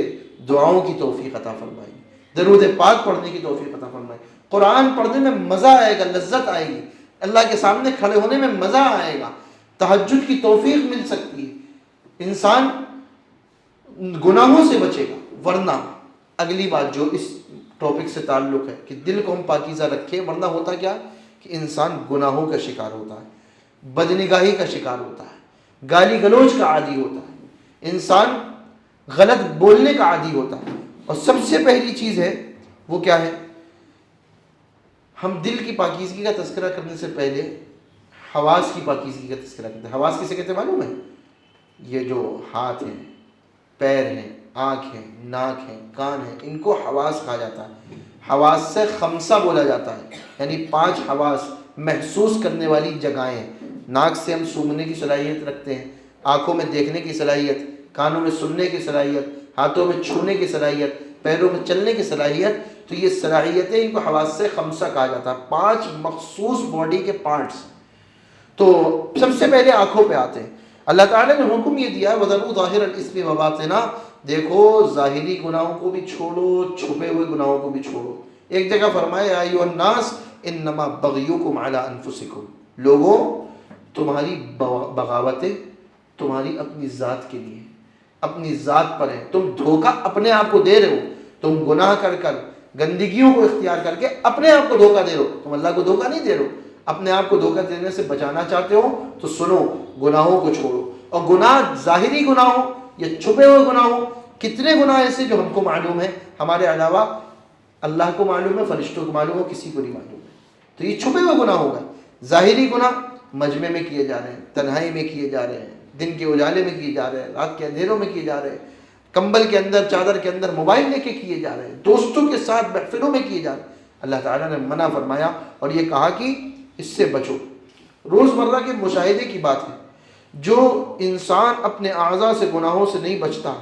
دعاؤں کی توفیق عطا فرمائے، درود پاک پڑھنے کی توفیق عطا فرمائے، قرآن پڑھنے میں مزہ آئے گا، لذت آئے گی، اللہ کے سامنے کھڑے ہونے میں مزہ آئے گا، تہجد کی توفیق مل سکتی ہے. انسان گناہوں سے بچے گا. ورنہ اگلی بات جو اس ٹاپک سے تعلق ہے کہ دل کو ہم پاکیزہ رکھیں، ورنہ ہوتا کیا کہ انسان گناہوں کا شکار ہوتا ہے، بدنگاہی کا شکار ہوتا ہے، گالی گلوچ کا عادی ہوتا ہے، انسان غلط بولنے کا عادی ہوتا ہے. اور سب سے پہلی چیز ہے وہ کیا ہے؟ ہم دل کی پاکیزگی کا تذکرہ کرنے سے پہلے حواس کی پاکیزگی کا تذکرہ کرتے ہیں. حواس کسے کہتے ہیں معلوم ہے؟ یہ جو ہاتھ ہیں، پیر ہیں، آنکھ ہیں، ناک ہیں، کان ہیں، ان کو حواس کہا جاتا ہے. حواس سے خمسہ بولا جاتا ہے، یعنی 5 حواس محسوس کرنے والی جگہیں ہیں. ناک سے ہم سونگھنے کی صلاحیت رکھتے ہیں، آنکھوں میں دیکھنے کی صلاحیت، کانوں میں سننے کی صلاحیت، ہاتھوں میں چھونے کی صلاحیت، پیروں میں چلنے کی صلاحیت. تو یہ صلاحیتیں ان کو حواس سے خمسہ کہا جاتا ہے، 5 مخصوص باڈی کے پارٹس. تو سب سے پہلے آنکھوں پہ آتے ہیں. اللہ تعالیٰ نے حکم یہ دیا وَذَرُوا ظَاهِرَ الْإِثْمِ وَبَاطِنَهُ، دیکھو ظاہری گناہوں کو بھی چھوڑو، چھپے ہوئے گناہوں کو بھی چھوڑو. ایک جگہ فرمایا یا ایھا الناس انما بغیکم علی انفسکم، لوگوں تمہاری بغاوتیں تمہاری اپنی ذات کے لیے، اپنی ذات پر ہے. تم دھوکہ اپنے آپ کو دے رہے ہو، تم گناہ کر کر گندگیوں کو اختیار کر کے اپنے آپ کو دھوکہ دے رہے ہو. تم اللہ کو دھوکہ نہیں دے رہے ہو، اپنے آپ کو دھوکہ دینے سے بچانا چاہتے ہو تو سنو، گناہوں کو چھوڑو. اور گناہ ظاہری گناہ ہو یا چھپے ہوئے گناہ ہو، کتنے گناہ ایسے جو ہم کو معلوم ہے، ہمارے علاوہ اللہ کو معلوم ہے، فرشتوں کو معلوم ہو، کسی کو نہیں معلوم ہے. تو یہ چھپے ہوئے گناہ ہو گئے. ظاہری گناہ مجمع میں کیے جا رہے ہیں، تنہائی میں کیے جا رہے ہیں، دن کے اجالے میں کیے جا رہے ہیں، رات کے اندھیروں میں کیے جا رہے ہیں، کمبل کے اندر چادر کے اندر موبائل لے کے کیے جا رہے ہیں، دوستوں کے ساتھ محفلوں میں کیے جا رہے ہیں. اللہ تعالیٰ نے منع فرمایا اور یہ کہا کہ اس سے بچو. روزمرہ کے مشاہدے کی بات ہے، جو انسان اپنے اعضاء سے گناہوں سے نہیں بچتا،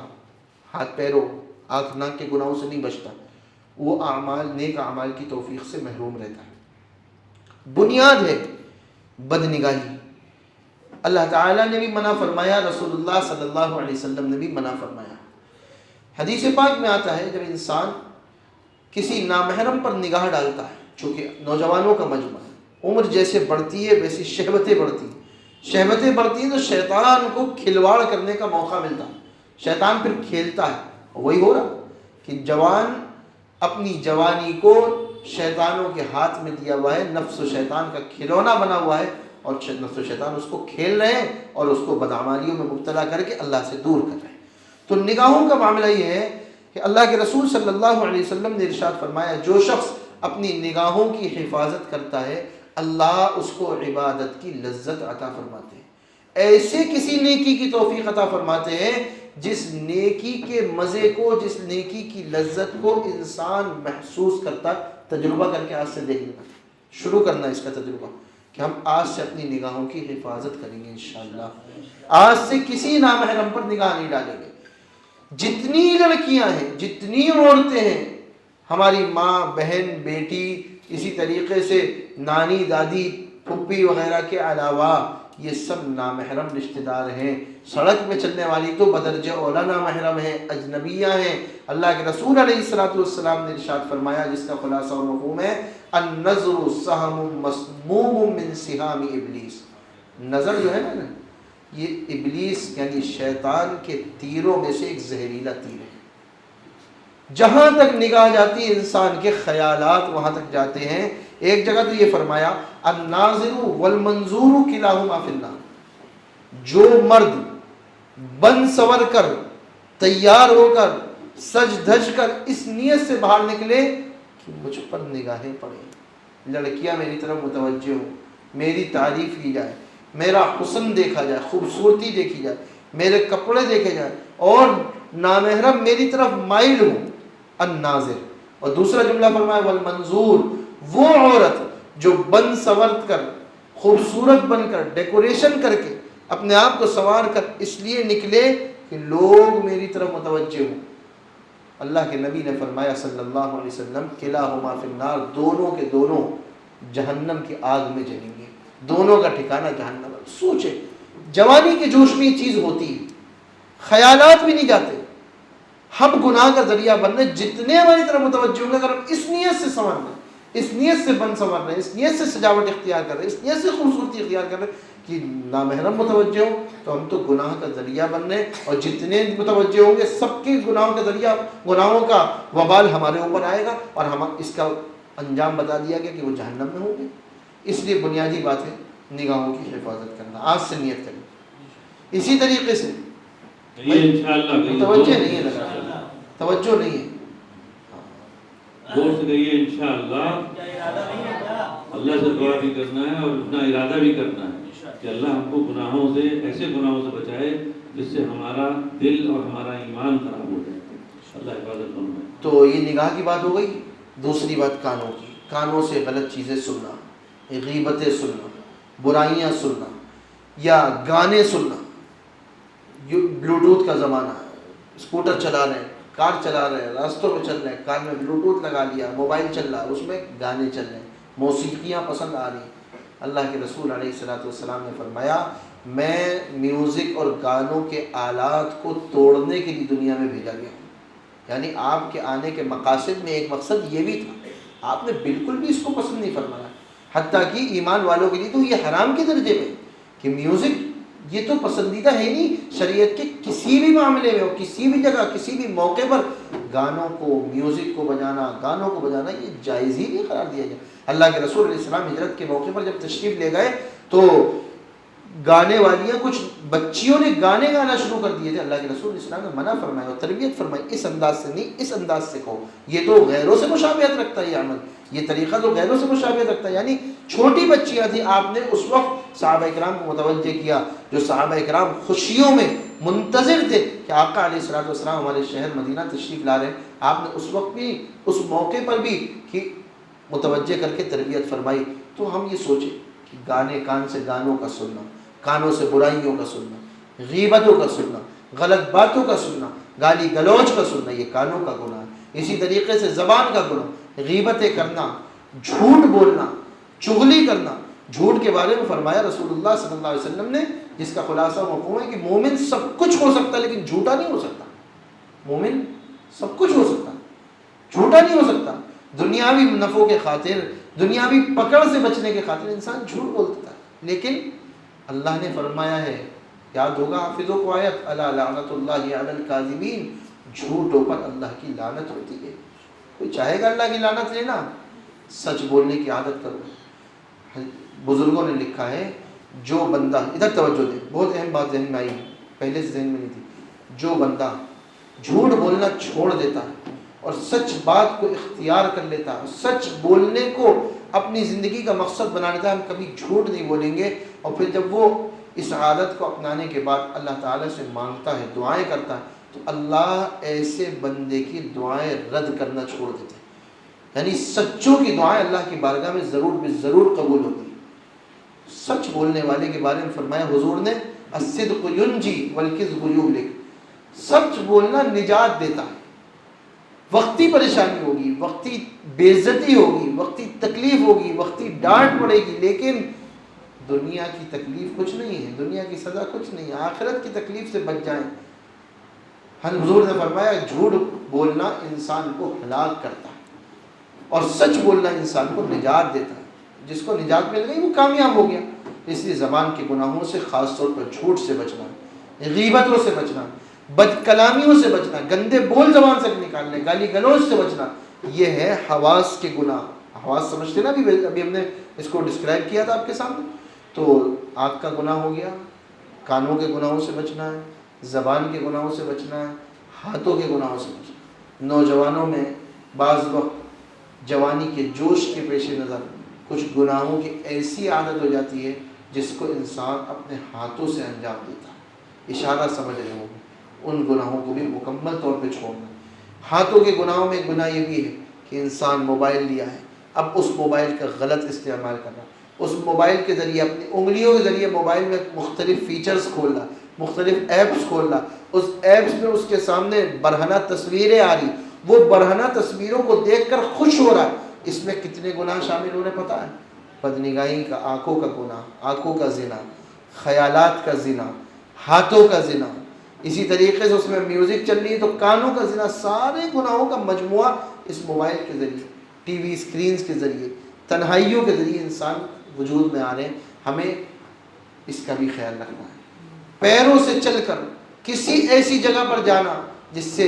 ہاتھ پیروں آنکھ ناک کے گناہوں سے نہیں بچتا، وہ اعمال نیک اعمال کی توفیق سے محروم رہتا ہے. بنیاد ہے بدنگاہی. اللہ تعالیٰ نے بھی منع فرمایا، رسول اللہ صلی اللہ علیہ وسلم نے بھی منع فرمایا. حدیث پاک میں آتا ہے جب انسان کسی نامحرم پر نگاہ ڈالتا ہے، چونکہ نوجوانوں کا مجمع ہے، عمر جیسے بڑھتی ہے ویسی شہوتیں بڑھتی ہیں. شہوتیں بڑھتی ہیں تو شیطان کو کھلواڑ کرنے کا موقع ملتا ہے، شیطان پھر کھیلتا ہے. وہی ہو رہا کہ جوان اپنی جوانی کو شیطانوں کے ہاتھ میں دیا ہوا ہے، نفس و شیطان کا کھلونا بنا ہوا ہے، اور نفس و شیطان اس کو کھیل رہے ہیں اور اس کو بدعمالیوں میں مبتلا کر کے اللہ سے دور کر رہے ہیں. تو نگاہوں کا معاملہ یہ ہے کہ اللہ کے رسول صلی اللہ علیہ وسلم نے ارشاد فرمایا، جو شخص اپنی نگاہوں کی حفاظت کرتا ہے اللہ اس کو عبادت کی لذت عطا فرماتے ہیں. ایسے کسی نیکی کی توفیق عطا فرماتے ہیں جس نیکی کے مزے کو، جس نیکی کی لذت کو انسان محسوس کرتا، تجربہ کر کے آج سے دیکھ لینا، شروع کرنا اس کا تجربہ کہ ہم آج سے اپنی نگاہوں کی حفاظت کریں گے انشاءاللہ. آج سے کسی نامحرم پر نگاہ نہیں ڈالیں گے. جتنی لڑکیاں ہیں، جتنی عورتیں ہیں، ہماری ماں، بہن، بیٹی، اسی طریقے سے نانی، دادی، پھپھی وغیرہ کے علاوہ یہ سب نامحرم رشتہ دار ہیں. سڑک میں چلنے والی تو بدرجہ اولا نامحرم ہیں، اجنبیہ ہیں. اللہ کے رسول علیہ الصلوۃ والسلام نے ارشاد فرمایا، جس کا خلاصہ اور مفہوم ہے، النظر سہم مسموم من سہام ابلیس. نظر جو ہے نا، یہ ابلیس یعنی شیطان کے تیروں میں سے ایک زہریلا تیر ہے. جہاں تک نگاہ جاتی ہے انسان کے خیالات وہاں تک جاتے ہیں. ایک جگہ تو یہ فرمایا الناظر والمنظور کلاہما فی النار. جو مرد بن سور کر، تیار ہو کر، سج دھج کر اس نیت سے باہر نکلے کہ مجھ پر نگاہیں پڑیں، لڑکیاں میری طرف متوجہ ہوں، میری تعریف کی جائے، میرا حسن دیکھا جائے، خوبصورتی دیکھی جائے، میرے کپڑے دیکھے جائیں، اور نامحرم میری طرف مائل ہوں، الناظر. اور دوسرا جملہ فرمایا والمنظور، وہ عورت جو بن سور کر، خوبصورت بن کر، ڈیکوریشن کر کے اپنے آپ کو سنوار کر اس لیے نکلے کہ لوگ میری طرف متوجہ ہوں. اللہ کے نبی نے فرمایا صلی اللہ علیہ وسلم کلاہما فی النار، دونوں کے دونوں جہنم کی آگ میں جلیں گے، دونوں کا ٹھکانہ جہنم. سوچے جوانی کے جوش میں یہ چیز ہوتی ہے، خیالات بھی نہیں جاتے، ہم گناہ کا ذریعہ بن رہے. جتنے ہماری طرف متوجہ ہوں گے، اگر ہم اس نیت سے سنور رہے ہیں، اس نیت سے بن سنور رہے ہیں، اس نیت سے سجاوٹ اختیار کر رہے ہیں، اس نیت سے خوبصورتی اختیار کر رہے ہیں کہ نامحرم متوجہ ہوں، تو ہم تو گناہ کا ذریعہ بن رہے ہیں. اور جتنے متوجہ ہوں گے سب کے گناہوں کا ذریعہ، گناہوں کا وبال ہمارے اوپر آئے گا، اور ہم اس کا انجام بتا دیا گیا کہ وہ جہنم میں ہوں گے. اس لیے بنیادی بات ہے نگاہوں کی حفاظت کرنا. آج سے نیت کریں. اسی طریقے سے توجہ نہیں ہے، لگا توجہ نہیں ہے. زور سے کہیے انشاءاللہ. کیا ارادہ نہیں ہے کیا؟ اللہ سے دعا بھی کرنا ہے اور اپنا ارادہ بھی کرنا ہے کہ اللہ ہم کو گناہوں سے، ایسے گناہوں سے بچائے جس سے ہمارا دل اور ہمارا ایمان خراب ہو جائے. اللہ حفاظت فرمائے. تو یہ نگاہ کی بات ہو گئی. دوسری بات کانوں کی. کانوں سے غلط چیزیں سننا، غیبتیں سننا، برائیاں سننا یا گانے سننا. بلوٹوتھ کا زمانہ ہے، اسکوٹر چلا رہے ہیں، کار چلا رہے ہیں، راستوں میں چل رہے ہیں، کان میں بلوٹوتھ لگا لیا، موبائل چل رہا ہے، اس میں گانے چل رہے ہیں، موسیقیاں پسند آ رہی ہیں. اللہ کے رسول علیہ الصلوۃ والسلام نے فرمایا میں میوزک اور گانوں کے آلات کو توڑنے کے لیے دنیا میں بھیجا گیا ہوں. یعنی آپ کے آنے کے مقاصد میں ایک مقصد یہ بھی تھا. آپ نے بالکل بھی اس کو پسند نہیں فرمایا. حتیٰ کہ ایمان والوں کے لیے تو یہ حرام کے درجے میں کہ میوزک یہ تو پسندیدہ ہے نہیں. شریعت کے کسی بھی معاملے میں ہو، کسی بھی جگہ، کسی بھی موقع پر گانوں کو، میوزک کو بجانا، گانوں کو بجانا یہ جائز ہی نہیں قرار دیا جائے. اللہ کے رسول علیہ السلام ہجرت کے موقع پر جب تشریف لے گئے تو گانے والیاں کچھ بچیوں نے گانے گانا شروع کر دیے تھے. اللہ کے رسول علیہ السلام نے منع فرمایا اور تربیت فرمائی اس انداز سے نہیں، اس انداز سے کہو. یہ تو غیروں سے مشابہت رکھتا ہے، یہ عمل، یہ طریقہ تو غیروں سے مشابہت رکھتا ہے. یعنی چھوٹی بچیاں تھیں، آپ نے اس وقت صحابہ اکرام کو متوجہ کیا. جو صحابہ اکرام خوشیوں میں منتظر تھے کہ آقا علیہ الصلوۃ والسلام ہمارے شہر مدینہ تشریف لا رہے ہیں، آپ نے اس وقت بھی، اس موقع پر بھی کہ متوجہ کر کے تربیت فرمائی. تو ہم یہ سوچیں کہ گانے، کان سے گانوں کا سننا، کانوں سے برائیوں کا سننا، غیبتوں کا سننا، غلط باتوں کا سننا، گالی گلوچ کا سننا، یہ کانوں کا گناہ ہے. اسی طریقے سے زبان کا گناہ، غیبتیں کرنا، جھوٹ بولنا، چغلی کرنا. جھوٹ کے بارے میں فرمایا رسول اللہ صلی اللہ علیہ وسلم نے، جس کا خلاصہ مفہوم ہے کہ مومن سب کچھ ہو سکتا ہے لیکن جھوٹا نہیں ہو سکتا. مومن سب کچھ ہو سکتا، جھوٹا نہیں ہو سکتا. دنیاوی نفعوں کے خاطر، دنیاوی پکڑ سے بچنے کے خاطر انسان جھوٹ بولتا ہے. لیکن اللہ نے فرمایا ہے، یاد ہوگا حافظوں کو آیت، الا لعنت اللہ علی الکاذبین، جھوٹوں پر اللہ کی لعنت ہوتی ہے. کوئی چاہے گا اللہ کی لعنت لینا؟ سچ بولنے کی عادت کرو. بزرگوں نے لکھا ہے جو بندہ، ادھر توجہ دے، بہت اہم بات ذہن میں آئی، پہلے سے ذہن میں نہیں تھی. جو بندہ جھوٹ بولنا چھوڑ دیتا ہے اور سچ بات کو اختیار کر لیتا ہے، سچ بولنے کو اپنی زندگی کا مقصد بنا لیتا ہے، ہم کبھی جھوٹ نہیں بولیں گے. اور پھر جب وہ اس عادت کو اپنانے کے بعد اللہ تعالیٰ سے مانگتا ہے، دعائیں کرتا ہے، تو اللہ ایسے بندے کی دعائیں رد کرنا چھوڑ دیتے ہیں. یعنی سچوں کی دعائیں اللہ کی بارگاہ میں ضرور ضرور قبول ہوتی ہیں. سچ بولنے والے کے بارے میں فرمایا حضور نے، الصدق ینجی والکذب یہلک، سچ بولنا نجات دیتا ہے. وقتی پریشانی ہوگی، وقتی بے عزتی ہوگی، وقتی تکلیف ہوگی، وقتی ڈانٹ پڑے گی، لیکن دنیا کی تکلیف کچھ نہیں ہے، دنیا کی سزا کچھ نہیں ہے. آخرت کی تکلیف سے بچ جائیں. حضور نے فرمایا جھوٹ بولنا انسان کو ہلاک کرتا ہے اور سچ بولنا انسان کو نجات دیتا ہے. جس کو نجات مل گئی وہ کامیاب ہو گیا. اس لیے زبان کے گناہوں سے، خاص طور پر جھوٹ سے بچنا، غیبتوں سے بچنا، بد کلامیوں سے بچنا، گندے بول زبان سے نکالنے، گالی گلوچ سے بچنا، یہ ہے حواس کے گناہ. حواس سمجھتے نا، ابھی ہم نے اس کو ڈسکرائب کیا تھا آپ کے سامنے. تو آنکھ کا گناہ ہو گیا، کانوں کے گناہوں سے بچنا ہے، زبان کے گناہوں سے بچنا ہے، ہاتھوں کے گناہوں سے بچنا. نوجوانوں میں بعض وقت جوانی کے جوش کے پیش نظر کچھ گناہوں کی ایسی عادت ہو جاتی ہے جس کو انسان اپنے ہاتھوں سے انجام دیتا ہے. اشارہ سمجھ رہے ہوں، ان گناہوں کو بھی مکمل طور پہ چھوڑنا. ہاتھوں کے گناہوں میں ایک گناہ یہ بھی ہے کہ انسان موبائل لیا ہے، اب اس موبائل کا غلط استعمال کر رہا ہے، اس موبائل کے ذریعے اپنی انگلیوں کے ذریعے موبائل میں مختلف فیچرز کھول رہا، مختلف ایپس کھول رہا. اس ایپس میں اس کے سامنے برہنہ تصویریں آ رہی، وہ برہنہ تصویروں کو دیکھ کر خوش ہو رہا ہے. اس میں کتنے گناہ شامل ہونے پتہ ہے؟ بدنگاہی کا، آنکھوں کا گناہ، آنکھوں کا زنا، خیالات کا زنا، ہاتھوں کا زنا. اسی طریقے سے اس میں میوزک چل رہی ہے تو کانوں کا زنا. سارے گناہوں کا مجموعہ اس موبائل کے ذریعے، ٹی وی اسکرینز کے ذریعے، تنہائیوں کے ذریعے انسان وجود میں آ رہے ہیں. ہمیں اس کا بھی خیال رکھنا ہے. پیروں سے چل کر کسی ایسی جگہ پر جانا جس سے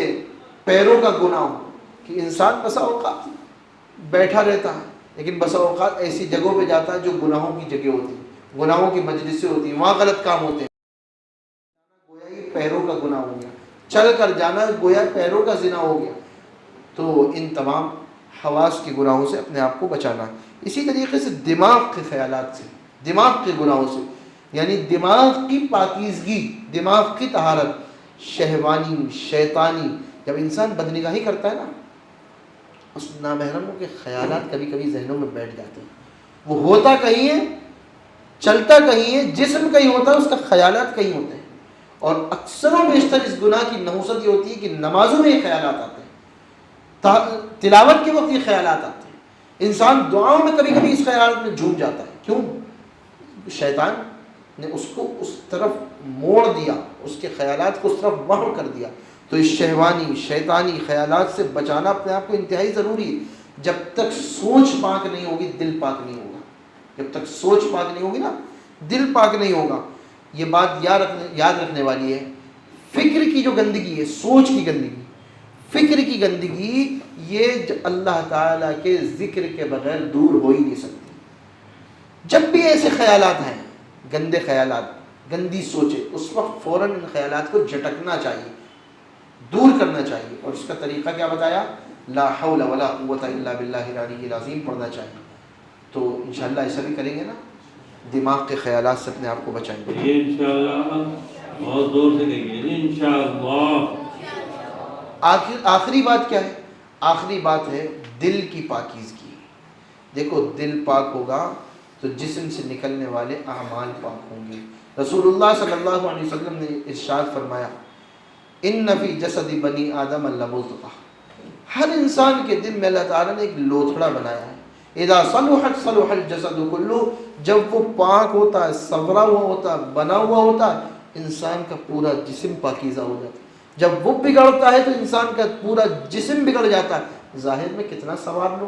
پیروں کا گناہ ہو، کہ انسان بسا اوقات بیٹھا رہتا ہے لیکن بسا اوقات ایسی جگہوں پہ جاتا ہے جو گناہوں کی جگہ ہوتی ہیں، گناہوں کی مجلسیں ہوتی ہیں، وہاں غلط کام ہوتے ہیں. گویا یہ پیروں کا گناہ ہو گیا. چل کر جانا گویا پیروں کا زنا ہو گیا. تو ان تمام حواس کے گناہوں سے اپنے آپ کو بچانا. اسی طریقے سے دماغ کے خیالات سے، دماغ کے گناہوں سے، یعنی دماغ کی پاکیزگی، دماغ کی طہارت، شہوانی شیطانی، جب انسان بدنگاہی کرتا ہے نا، اس نامحرموں کے خیالات کبھی کبھی ذہنوں میں بیٹھ جاتے ہیں، وہ ہوتا کہیں ہے، چلتا کہیں ہے، جسم کہیں ہوتا ہے، اس کا خیالات کہیں ہوتے ہیں. اور اکثر و بیشتر اس گناہ کی نحوست یہ ہوتی ہے کہ نمازوں میں یہ خیالات آتے ہیں، تلاوت کے وقت یہ خیالات آتے ہیں، انسان دعاؤں میں کبھی کبھی اس خیالات میں جھوم جاتا ہے. کیوں؟ شیطان نے اس کو اس طرف موڑ دیا، اس کے خیالات کو اس طرف محو کر دیا. تو اس شہوانی شیطانی خیالات سے بچانا اپنے آپ کو انتہائی ضروری ہے. جب تک سوچ پاک نہیں ہوگی دل پاک نہیں ہوگا. جب تک سوچ پاک نہیں ہوگی نا دل پاک نہیں ہوگا. یہ بات یاد رکھنے والی ہے. فکر کی جو گندگی ہے، سوچ کی گندگی، فکر کی گندگی، یہ اللہ تعالیٰ کے ذکر کے بغیر دور ہو ہی نہیں سکتی. جب بھی ایسے خیالات ہیں، گندے خیالات، گندی سوچیں، اس وقت فوراً ان خیالات کو جھٹکنا چاہیے، دور کرنا چاہیے. اور اس کا طریقہ کیا بتایا؟ لا حول ولا قوت الا باللہ العلی العظیم پڑھنا چاہیے. تو انشاءاللہ ایسا بھی کریں گے نا، دماغ کے خیالات سے اپنے آپ کو بچائیں گے. یہ انشاءاللہ بہت زور سے کہیں گے انشاءاللہ. آخری بات کیا ہے؟ آخری بات ہے دل کی پاکیزگی. دیکھو دل پاک ہوگا تو جسم سے نکلنے والے اعمال پاک ہوں گے. رسول اللہ صلی اللہ علیہ وسلم نے ارشاد فرمایا، ان فی جسد بنی آدم لمضغہ، ہر انسان کے دل میں اللہ تعالیٰ نے ایک لوتھڑا بنایا ہے. اذا صلحت صلح الجسد کلہ، جب وہ پاک ہوتا ہے، سنورا ہوا ہوتا ہے، بنا ہوا ہوتا ہے، انسان کا پورا جسم پاکیزہ ہو جاتا ہے. جب وہ بگڑتا ہے تو انسان کا پورا جسم بگڑ جاتا ہے. ظاہر میں کتنا ثواب لو،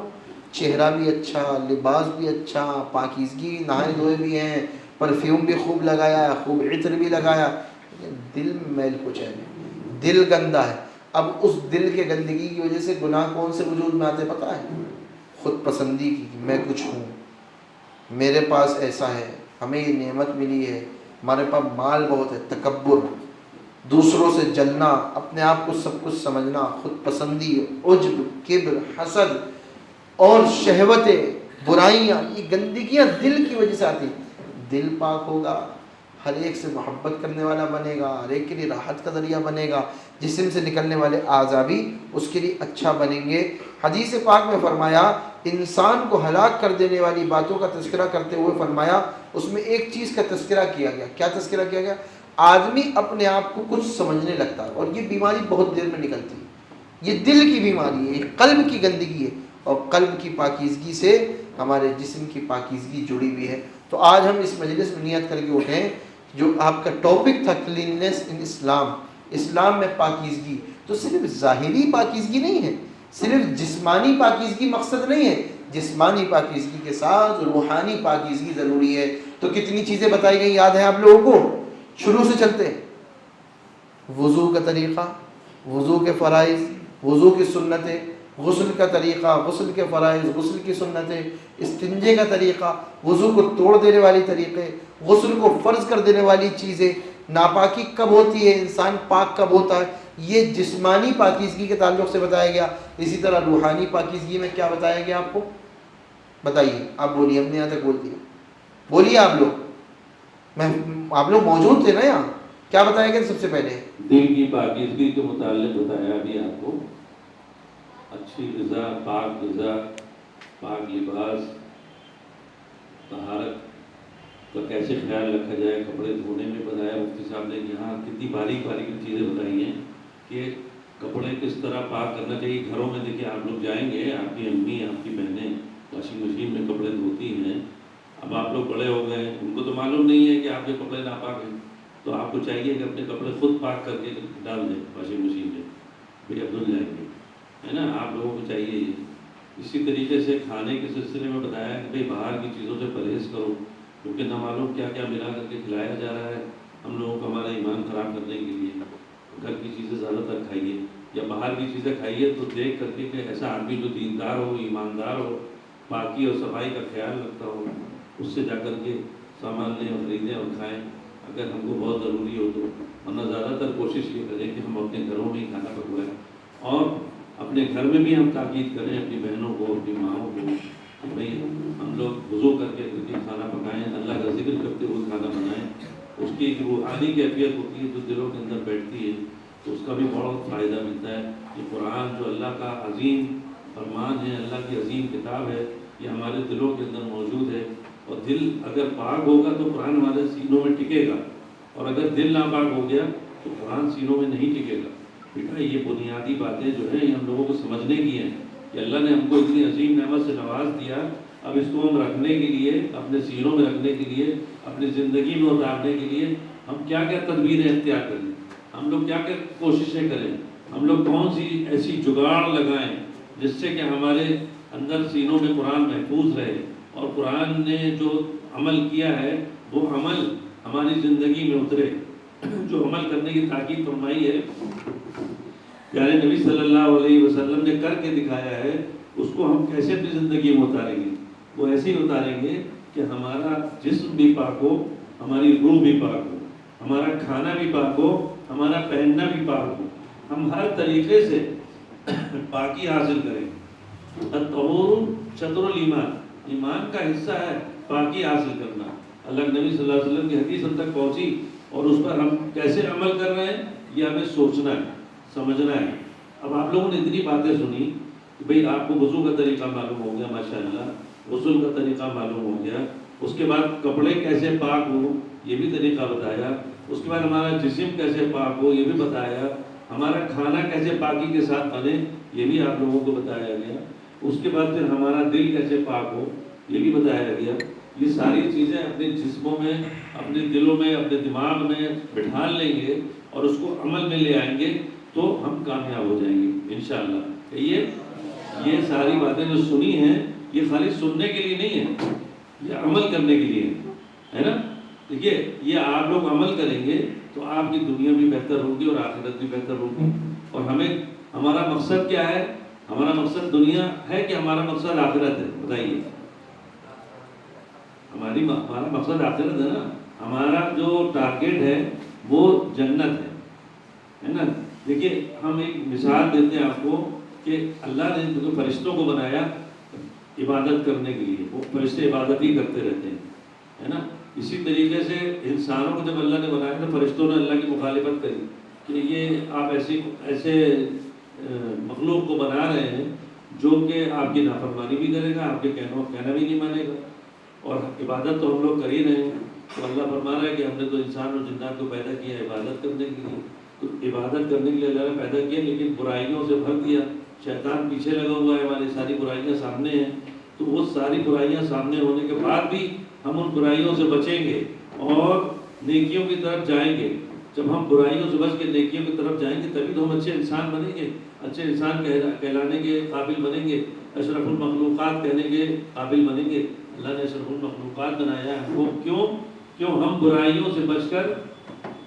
چہرہ بھی اچھا، لباس بھی اچھا، پاکیزگی، نہائے دھوئے بھی ہیں، پرفیوم بھی خوب لگایا، خوب عطر بھی لگایا، لیکن دل میں میل کچھ ہے، دل گندا ہے. اب اس دل کے گندگی کی وجہ سے گناہ کون سے وجود میں آتے پتہ ہے؟ خود پسندی کی، میں کچھ ہوں، میرے پاس ایسا ہے، ہمیں یہ نعمت ملی ہے، ہمارے پاس مال بہت ہے، تکبر، دوسروں سے جلنا، اپنے آپ کو سب کچھ سمجھنا، خود پسندی، عجب، کبر، حسد اور شہوتیں، برائیاں، یہ گندگیاں دل کی وجہ سے آتی. دل پاک ہوگا، ہر ایک سے محبت کرنے والا بنے گا، ہر ایک کے لیے راحت کا ذریعہ بنے گا. جسم سے نکلنے والے اعضاء بھی اس کے لیے اچھا بنیں گے. حدیث پاک میں فرمایا، انسان کو ہلاک کر دینے والی باتوں کا تذکرہ کرتے ہوئے فرمایا، اس میں ایک چیز کا تذکرہ کیا گیا. کیا تذکرہ کیا گیا؟ آدمی اپنے آپ کو کچھ سمجھنے لگتا ہے، اور یہ بیماری بہت دیر میں نکلتی ہے. یہ دل کی بیماری ہے، یہ قلب کی گندگی ہے، اور قلب کی پاکیزگی سے ہمارے جسم کی پاکیزگی جڑی ہوئی ہے. تو آج ہم اس مجلس میں نیت کر کے اٹھیں، جو آپ کا ٹاپک تھا کلیننس ان اسلام، اسلام میں پاکیزگی. تو صرف ظاہری پاکیزگی نہیں ہے، صرف جسمانی پاکیزگی مقصد نہیں ہے، جسمانی پاکیزگی کے ساتھ روحانی پاکیزگی ضروری ہے. تو کتنی چیزیں بتائی گئی یاد ہیں آپ لوگوں کو؟ شروع سے چلتے ہیں. وضو کا طریقہ، وضو کے فرائض، وضو کی سنتیں، غسل کا طریقہ، غسل کے فرائض، غسل کی سنتیں، استنجے کا طریقہ، وضو کو توڑ دینے والی طریقے، غسل کو فرض کر دینے والی چیزیں، ناپاکی کب ہوتی ہے، انسان پاک کب ہوتا ہے، یہ جسمانی پاکیزگی کے تعلق سے بتایا گیا. اسی طرح روحانی پاکیزگی میں کیا بتایا گیا آپ کو؟ بتائیے، آپ بولیے، ہم نے یہاں تک بول دیا، بولیے آپ لوگ، آپ لوگ موجود تھے نا یہاں. کیا بتایا گیا سب سے پہلے؟ دل کی پاکیزگی کے متعلق بتایا ابھی آپ کو. اچھی غذا، پاک غذا، پاک لباس، طہارت کا کیسے خیال رکھا جائے، کپڑے دھونے میں بتایا مفتی صاحب نے. یہاں کتنی باریک باریک چیزیں بتائی ہیں کہ کپڑے کس طرح پاک کرنا چاہیے. گھروں میں دیکھیں، آپ لوگ جائیں گے، آپ کی امی، آپ کی بہنیں واشنگ مشین میں کپڑے دھوتی ہیں. اب آپ لوگ بڑے ہو گئے، ان کو تو معلوم نہیں ہے کہ آپ کے کپڑے ناپاک ہیں، تو آپ کو چاہیے کہ اپنے کپڑے خود پاک کر کے ڈال دیں واشنگ مشین میں، پھر اب دھل جائیں گے، ہے نا. آپ لوگوں کو چاہیے یہ. اسی طریقے سے کھانے کے سلسلے میں بتایا کہ بھئی باہر کی چیزوں سے پرہیز کرو، کیونکہ نہ معلوم کیا کیا ملا کر کے کھلایا جا رہا ہے ہم لوگوں کو ہمارا ایمان خراب کرنے کے لیے. گھر کی چیزیں زیادہ تر کھائیے، یا باہر کی چیزیں کھائیے تو دیکھ کر کے کہ ایسا آدمی جو دیندار ہو، ایماندار ہو، پاکی اور صفائی کا خیال رکھتا ہو، اس سے جا کر کے سامان لیں اور خریدیں اور کھائیں اگر ہم کو بہت ضروری ہو تو. ورنہ زیادہ تر کوشش یہ کریں کہ ہم اپنے گھروں میں ہی کھانا پکوائیں، اور اپنے گھر میں بھی ہم تاکید کریں اپنی بہنوں کو، اپنی ماؤں کو کہ بھئی ہم لوگ وضو کر کے کھانا پکائیں، اللہ کا ذکر کرتے ہوئے کھانا بنائیں. اس کی ایک روحانی کیفیت ہوتی ہے جو دلوں کے اندر بیٹھتی ہے، تو اس کا بھی بہت فائدہ ملتا ہے. یہ قرآن جو اللہ کا عظیم فرمان ہے، اللہ کی عظیم کتاب ہے، یہ ہمارے دلوں کے اندر موجود ہے. اور دل اگر پاک ہوگا تو قرآن ہمارے سینوں میں ٹکے گا، اور اگر دل ناپاک ہو گیا تو قرآن سینوں میں نہیں ٹکے گا. بیٹا یہ بنیادی باتیں جو ہیں یہ ہم لوگوں کو سمجھنے کی ہیں کہ اللہ نے ہم کو اتنی عظیم نعمت سے نواز دیا. اب اس کو ہم رکھنے کے لیے، اپنے سینوں میں رکھنے کے لیے، اپنی زندگی میں اتارنے کے لیے ہم کیا کیا تدبیریں اختیار کریں، ہم لوگ کیا کیا کوششیں کریں، ہم لوگ کون سی ایسی جگاڑ لگائیں جس سے کہ ہمارے اندر سینوں میں قرآن محفوظ رہے، اور قرآن نے جو عمل کیا ہے وہ عمل ہماری زندگی میں اترے. جو عمل کرنے کی تاکید فرمائی ہے پیارے نبی صلی اللہ علیہ وسلم نے کر کے دکھایا ہے، اس کو ہم کیسے اپنی زندگی میں اتاریں گے؟ وہ ایسے ہی اتاریں گے کہ ہمارا جسم بھی پاک ہو، ہماری روح بھی پاک ہو، ہمارا کھانا بھی پاک ہو، ہمارا پہننا بھی پاک ہو، ہم ہر طریقے سے پاکی حاصل کریں. الطہور شطر الایمان، ایمان کا حصہ ہے پاکی حاصل کرنا. اللہ کے نبی صلی اللہ علیہ وسلم کی حدیث ہم تک پہنچی، اور اس پر ہم کیسے عمل کر رہے ہیں یہ ہمیں سوچنا ہے، سمجھنا ہے. اب آپ لوگوں نے اتنی باتیں سنی کہ بھئی آپ کو وضو کا طریقہ معلوم ہو گیا، ماشاءاللہ غسل کا طریقہ معلوم ہو گیا، اس کے بعد کپڑے کیسے پاک ہو یہ بھی طریقہ بتایا، اس کے بعد ہمارا جسم کیسے پاک ہو یہ بھی بتایا، ہمارا کھانا کیسے پاکی کے ساتھ بنے یہ بھی آپ لوگوں کو بتایا گیا، اس کے بعد پھر ہمارا دل کیسے پاک ہو یہ بھی بتایا گیا. یہ ساری چیزیں اپنے جسموں میں، اپنے دلوں میں، اپنے دماغ میں بٹھا لیں گے اور اس کو عمل میں لے آئیں گے تو ہم کامیاب ہو جائیں گے انشاءاللہ. یہ ساری باتیں جو سنی ہیں یہ خالی سننے کے لیے نہیں ہے، یہ عمل کرنے کے لیے ہے نا. دیکھیے یہ آپ لوگ عمل کریں گے تو آپ کی دنیا بھی بہتر ہوگی اور آخرت بھی بہتر ہوگی. اور ہمارا مقصد کیا ہے؟ ہمارا مقصد دنیا ہے کہ ہمارا مقصد آخرت ہے؟ بتائیے. ہمارا مقصد آخرت ہے نا. ہمارا جو ٹارگیٹ ہے وہ جنت ہے نا. دیکھیے ہم ایک مثال دیتے ہیں آپ کو کہ اللہ نے فرشتوں کو بنایا عبادت کرنے کے لیے، وہ فرشتے عبادت ہی کرتے رہتے ہیں ہے نا. اسی طریقے سے انسانوں کو جب اللہ نے بنایا تو فرشتوں نے اللہ کی مخالفت کری کہ یہ آپ ایسے مخلوق کو بنا رہے ہیں جو کہ آپ کی نافرمانی بھی کرے گا، آپ کے کہنا بھی نہیں مانے گا، اور عبادت تو ہم لوگ کر ہی رہے ہیں. تو اللہ فرما رہا ہے کہ ہم نے تو انسان اور جنات کو پیدا کیا ہے عبادت کرنے کے لیے. تو عبادت کرنے کے لیے اللہ نے پیدا کیا، لیکن برائیوں سے بھر دیا. شیطان پیچھے لگا ہوا ہے، ہماری ساری برائیاں سامنے ہیں. تو وہ ساری برائیاں سامنے ہونے کے بعد بھی ہم ان برائیوں سے بچیں گے اور نیکیوں کی طرف جائیں گے. جب ہم برائیوں سے بچ کے نیکیوں کی طرف جائیں گے تبھی تو ہم اچھے انسان بنیں گے، اچھے انسان کہلانے کے قابل بنیں گے، اشرف المخلوقات کہنے کے قابل بنیں گے. اللہ نے اشرف المخلوقات بنایا ہے وہ کیوں ہم برائیوں سے بچ کر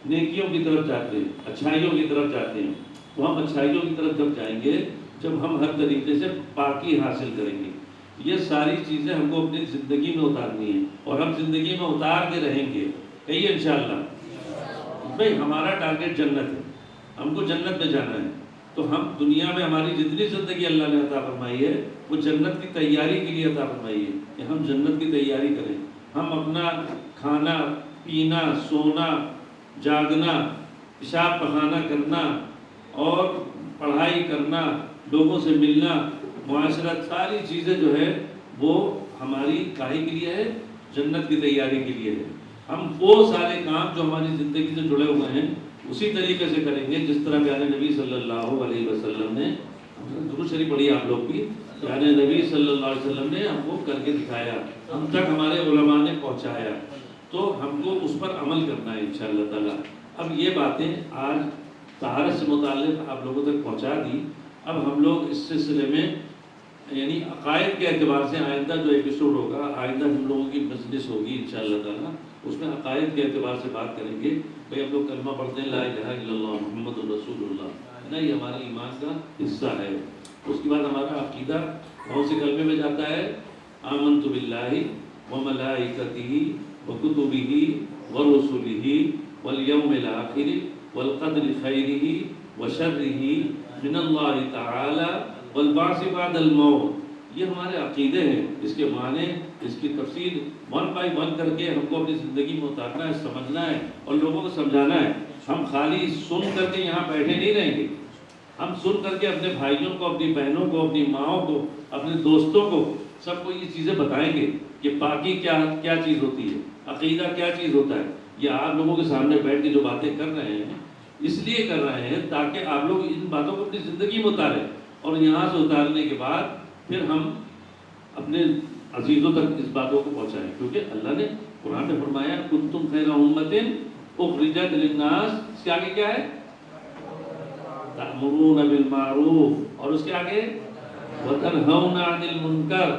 نیکیوں کی طرف جاتے ہیں، اچھائیوں کی طرف جاتے ہیں. تو ہم اچھائیوں کی طرف جب جائیں گے جب ہم ہر طریقے سے پاکی حاصل کریں گے. یہ ساری چیزیں ہم کو اپنی زندگی میں اتارنی ہیں اور ہم زندگی میں اتار کے رہیں گے. کہیے انشاءاللہ. بھائی ہمارا ٹارگیٹ جنت ہے، ہم کو جنت میں جانا ہے. تو ہم دنیا میں ہماری جتنی زندگی اللہ نے عطا فرمائی ہے وہ جنت کی تیاری کے لیے عطا فرمائی ہے کہ ہم جنت کی تیاری کریں. ہم اپنا کھانا پینا، سونا، جاگنا، پیشاب پخانہ کرنا اور پڑھائی کرنا، لوگوں سے ملنا، معاشرت، ساری چیزیں جو ہے وہ ہماری کاہی کے لیے ہے؟ جنت کی تیاری کے لیے ہے. ہم وہ سارے کام جو ہماری زندگی سے جڑے ہوئے ہیں اسی طریقے سے کریں گے جس طرح پیارے نبی صلی اللہ علیہ وسلم نے، درود شریف پڑھی آپ لوگ بھی، پیارے نبی صلی اللہ علیہ وسلم نے ہم کو کر کے دکھایا، ہم تک ہمارے علماء نے پہنچایا، تو ہم کو اس پر عمل کرنا ہے انشاءاللہ تعالی. اب یہ باتیں آج طہارت سے متعلق آپ لوگوں تک پہنچا دی. اب ہم لوگ اس سلسلے میں یعنی عقائد کے اعتبار سے آئندہ جو ایپیسوڈ ہوگا، آئندہ ہم لوگوں کی مجلس ہوگی انشاءاللہ تعالی، اس میں عقائد کے اعتبار سے بات کریں گے. بھئی ہم لوگ کلمہ پڑھتے ہیں لا الہ الا اللہ محمد الرسول اللہ، ہے نا، یہ ہمارے ایمان کا حصہ ہے. اس کے بعد ہمارا عقیدہ کون سے کلمے میں جاتا ہے؟ آمنت باللہ وملائکتہ وکتبہ ورسلہ والیوم الآخر والقدر خیرہ وشرہ من اللہ تعالی والبعث بعد الموت. یہ ہمارے عقیدے ہیں، اس کے معنی، اس کی تفصیل 1 by 1 کر کے ہم کو اپنی زندگی میں اتارنا ہے، سمجھنا ہے اور لوگوں کو سمجھانا ہے۔ ہم خالی سن کر کے یہاں بیٹھے نہیں رہیں گے، ہم سن کر کے اپنے بھائیوں کو، اپنی بہنوں کو، اپنی ماؤں کو، اپنے دوستوں کو، سب کو یہ چیزیں بتائیں گے کہ پاکی کیا چیز ہوتی ہے، عقیدہ کیا چیز ہوتا ہے۔ یہ آپ لوگوں کے سامنے بیٹھ کے جو باتیں کر رہے ہیں اس لیے کر رہے ہیں تاکہ آپ لوگ ان باتوں کو اپنی زندگی میں اتاریں، اور یہاں سے اتارنے کے بعد پھر ہم اپنے عزیزوں تک اس باتوں کو پہنچائیں، کیونکہ اللہ نے قرآن میں فرمایا کنتم خیر امۃ اخرجت للناس، اس کے آگے کیا ہے؟ تأمرون بالمعروف، اور اس کے آگے وتنہون عن المنکر۔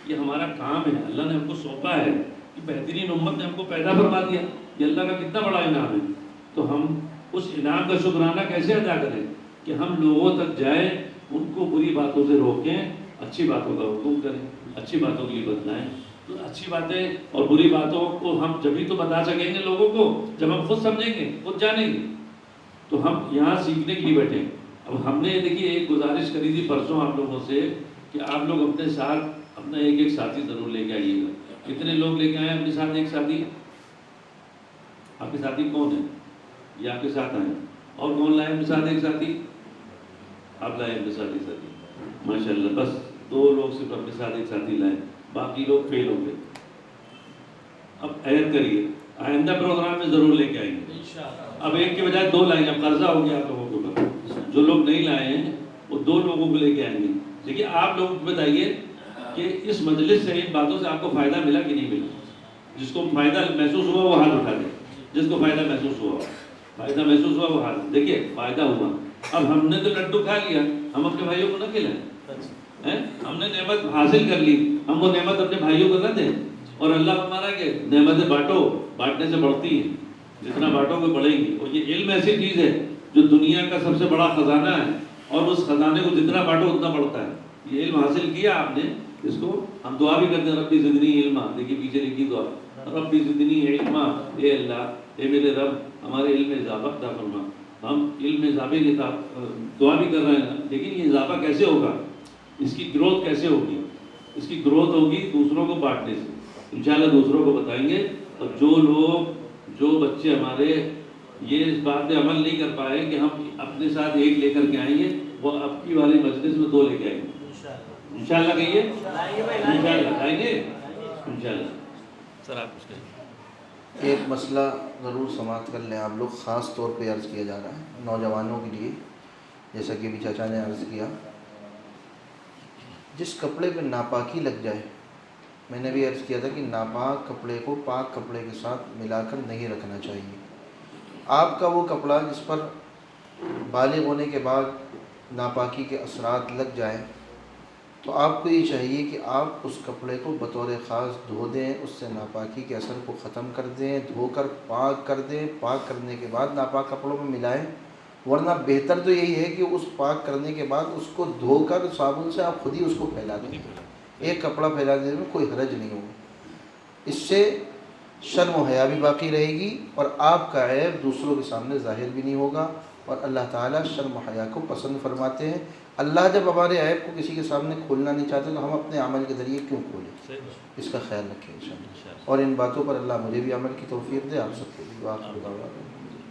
یہ ہمارا کام ہے، اللہ نے ہم کو سونپا ہے کہ بہترین امت نے ہم کو پیدا فرما دیا، یہ اللہ کا کتنا بڑا انعام ہے۔ تو ہم اس انعام کا شکرانہ کیسے ادا کریں کہ ہم لوگوں تک جائیں، ان کو بری باتوں سے روکیں، اچھی باتوں کا حکم کریں، اچھی باتوں کے لیے بتلائیں۔ تو اچھی باتیں اور بری باتوں کو ہم جبھی تو بتا سکیں گے لوگوں کو جب ہم خود سمجھیں گے، خود جانیں گے۔ تو ہم یہاں سیکھنے کے لیے بیٹھے ہیں۔ اب ہم نے دیکھیے ایک گزارش کری تھی پرسوں آپ لوگوں سے کہ آپ لوگ اپنے ساتھ اپنا ایک ساتھی ضرور لے کے آئیے گا۔ کتنے لوگ لے کے آئے اپنے ساتھ ایک ساتھی؟ آپ کے ساتھی کون ہیں؟ یہ آپ کے ساتھ آئے، اور کون لائے اپنے ساتھ ایک ساتھی؟ آپ لائے اپنے ساتھ ایک ساتھی، ماشاء اللہ۔ بس 2 لوگ صرف اپنے ساتھ ایک ساتھی لائے، باقی لوگ فیل ہو گئے۔ اب عہد کریے آئندہ پروگرام میں ضرور لے کے آئیں گے۔ اب ایک کے بجائے 2 لائیں گے، اب قرضہ ہو گیا آپ لوگوں کے اوپر۔ جو لوگ نہیں لائے ہیں وہ 2 لوگوں کو لے کے آئیں گے۔ دیکھیے آپ لوگ بتائیے کہ اس مجلس سے ان باتوں سے آپ کو فائدہ ملا کہ نہیں ملا؟ جس کو فائدہ محسوس ہوا وہ ہاتھ اٹھا دے، جس کو فائدہ محسوس ہوا وہ ہاتھ۔ دیکھیے فائدہ ہوا، اب ہم نے تو لڈو کھا لیا، ہم اپنے بھائیوں کو نہ کھلائیں، ہم نے نعمت حاصل کر لی، ہم وہ نعمت اپنے بھائیوں کو نہ دیں۔ اور اللہ فرما کہ نعمتیں بانٹو، بانٹنے سے بڑھتی ہیں، جتنا بانٹو گے بڑھیں گی۔ اور یہ علم ایسی چیز ہے جو دنیا کا سب سے بڑا خزانہ ہے، اور اس خزانے کو جتنا بانٹو اتنا بڑھتا ہے۔ یہ علم حاصل کیا آپ نے، اس کو ہم دعا بھی کرتے ہیں ربی زدنی علما، دیکھیے پیچھے لکھی دعا ربی زدنی علما، اے اللہ اے میرے رب ہمارے علم میں اضافہ عطا فرما۔ ہم علم میں اضافے کی دعا بھی کر رہے ہیں، لیکن یہ اضافہ کیسے ہوگا، اس کی گروتھ کیسے ہوگی؟ اس کی گروتھ ہوگی دوسروں کو بانٹنے سے، انشاءاللہ دوسروں کو بتائیں گے۔ اور جو بچے ہمارے یہ اس بات پہ عمل نہیں کر پائے کہ ہم اپنے ساتھ ایک لے کر کے آئیں گے، وہ اب کی والی مجلس میں 2 لے کے آئیں گے انشاءاللہ۔ کہیے انشاءاللہ آئیں گے انشاءاللہ۔ سر آپ کچھ کہیں؟ ایک مسئلہ ضرور سماعت کر لیں آپ لوگ، خاص طور پہ عرض کیا جا رہا ہے نوجوانوں کے لیے، جیسا کہ بھی چاچا نے عرض کیا۔ جس کپڑے پہ ناپاکی لگ جائے، میں نے بھی عرض کیا تھا کہ ناپاک کپڑے کو پاک کپڑے کے ساتھ ملا کر نہیں رکھنا چاہیے۔ آپ کا وہ کپڑا جس پر بالغ ہونے کے بعد ناپاکی کے اثرات لگ جائیں تو آپ کو یہ چاہیے کہ آپ اس کپڑے کو بطور خاص دھو دیں، اس سے ناپاکی کے اثر کو ختم کر دیں، دھو کر پاک کر دیں، پاک کرنے کے بعد ناپاک کپڑوں میں ملائیں۔ ورنہ بہتر تو یہی ہے کہ اس پاک کرنے کے بعد اس کو دھو کر صابن سے آپ خود ہی اس کو پھیلا دیں۔ ایک کپڑا پھیلا دینے میں کوئی حرج نہیں ہوگا، اس سے شرم و حیا بھی باقی رہے گی اور آپ کا عیب دوسروں کے سامنے ظاہر بھی نہیں ہوگا، اور اللہ تعالیٰ شرم و حیا کو پسند فرماتے ہیں۔ اللہ جب ہمارے عیب کو کسی کے سامنے کھولنا نہیں چاہتے تو ہم اپنے عمل کے ذریعے کیوں کھولیں؟ اس کا خیال رکھیں انشاءاللہ۔ اور ان باتوں پر اللہ مجھے بھی عمل کی توفیق دے، آپ سب کو بھی۔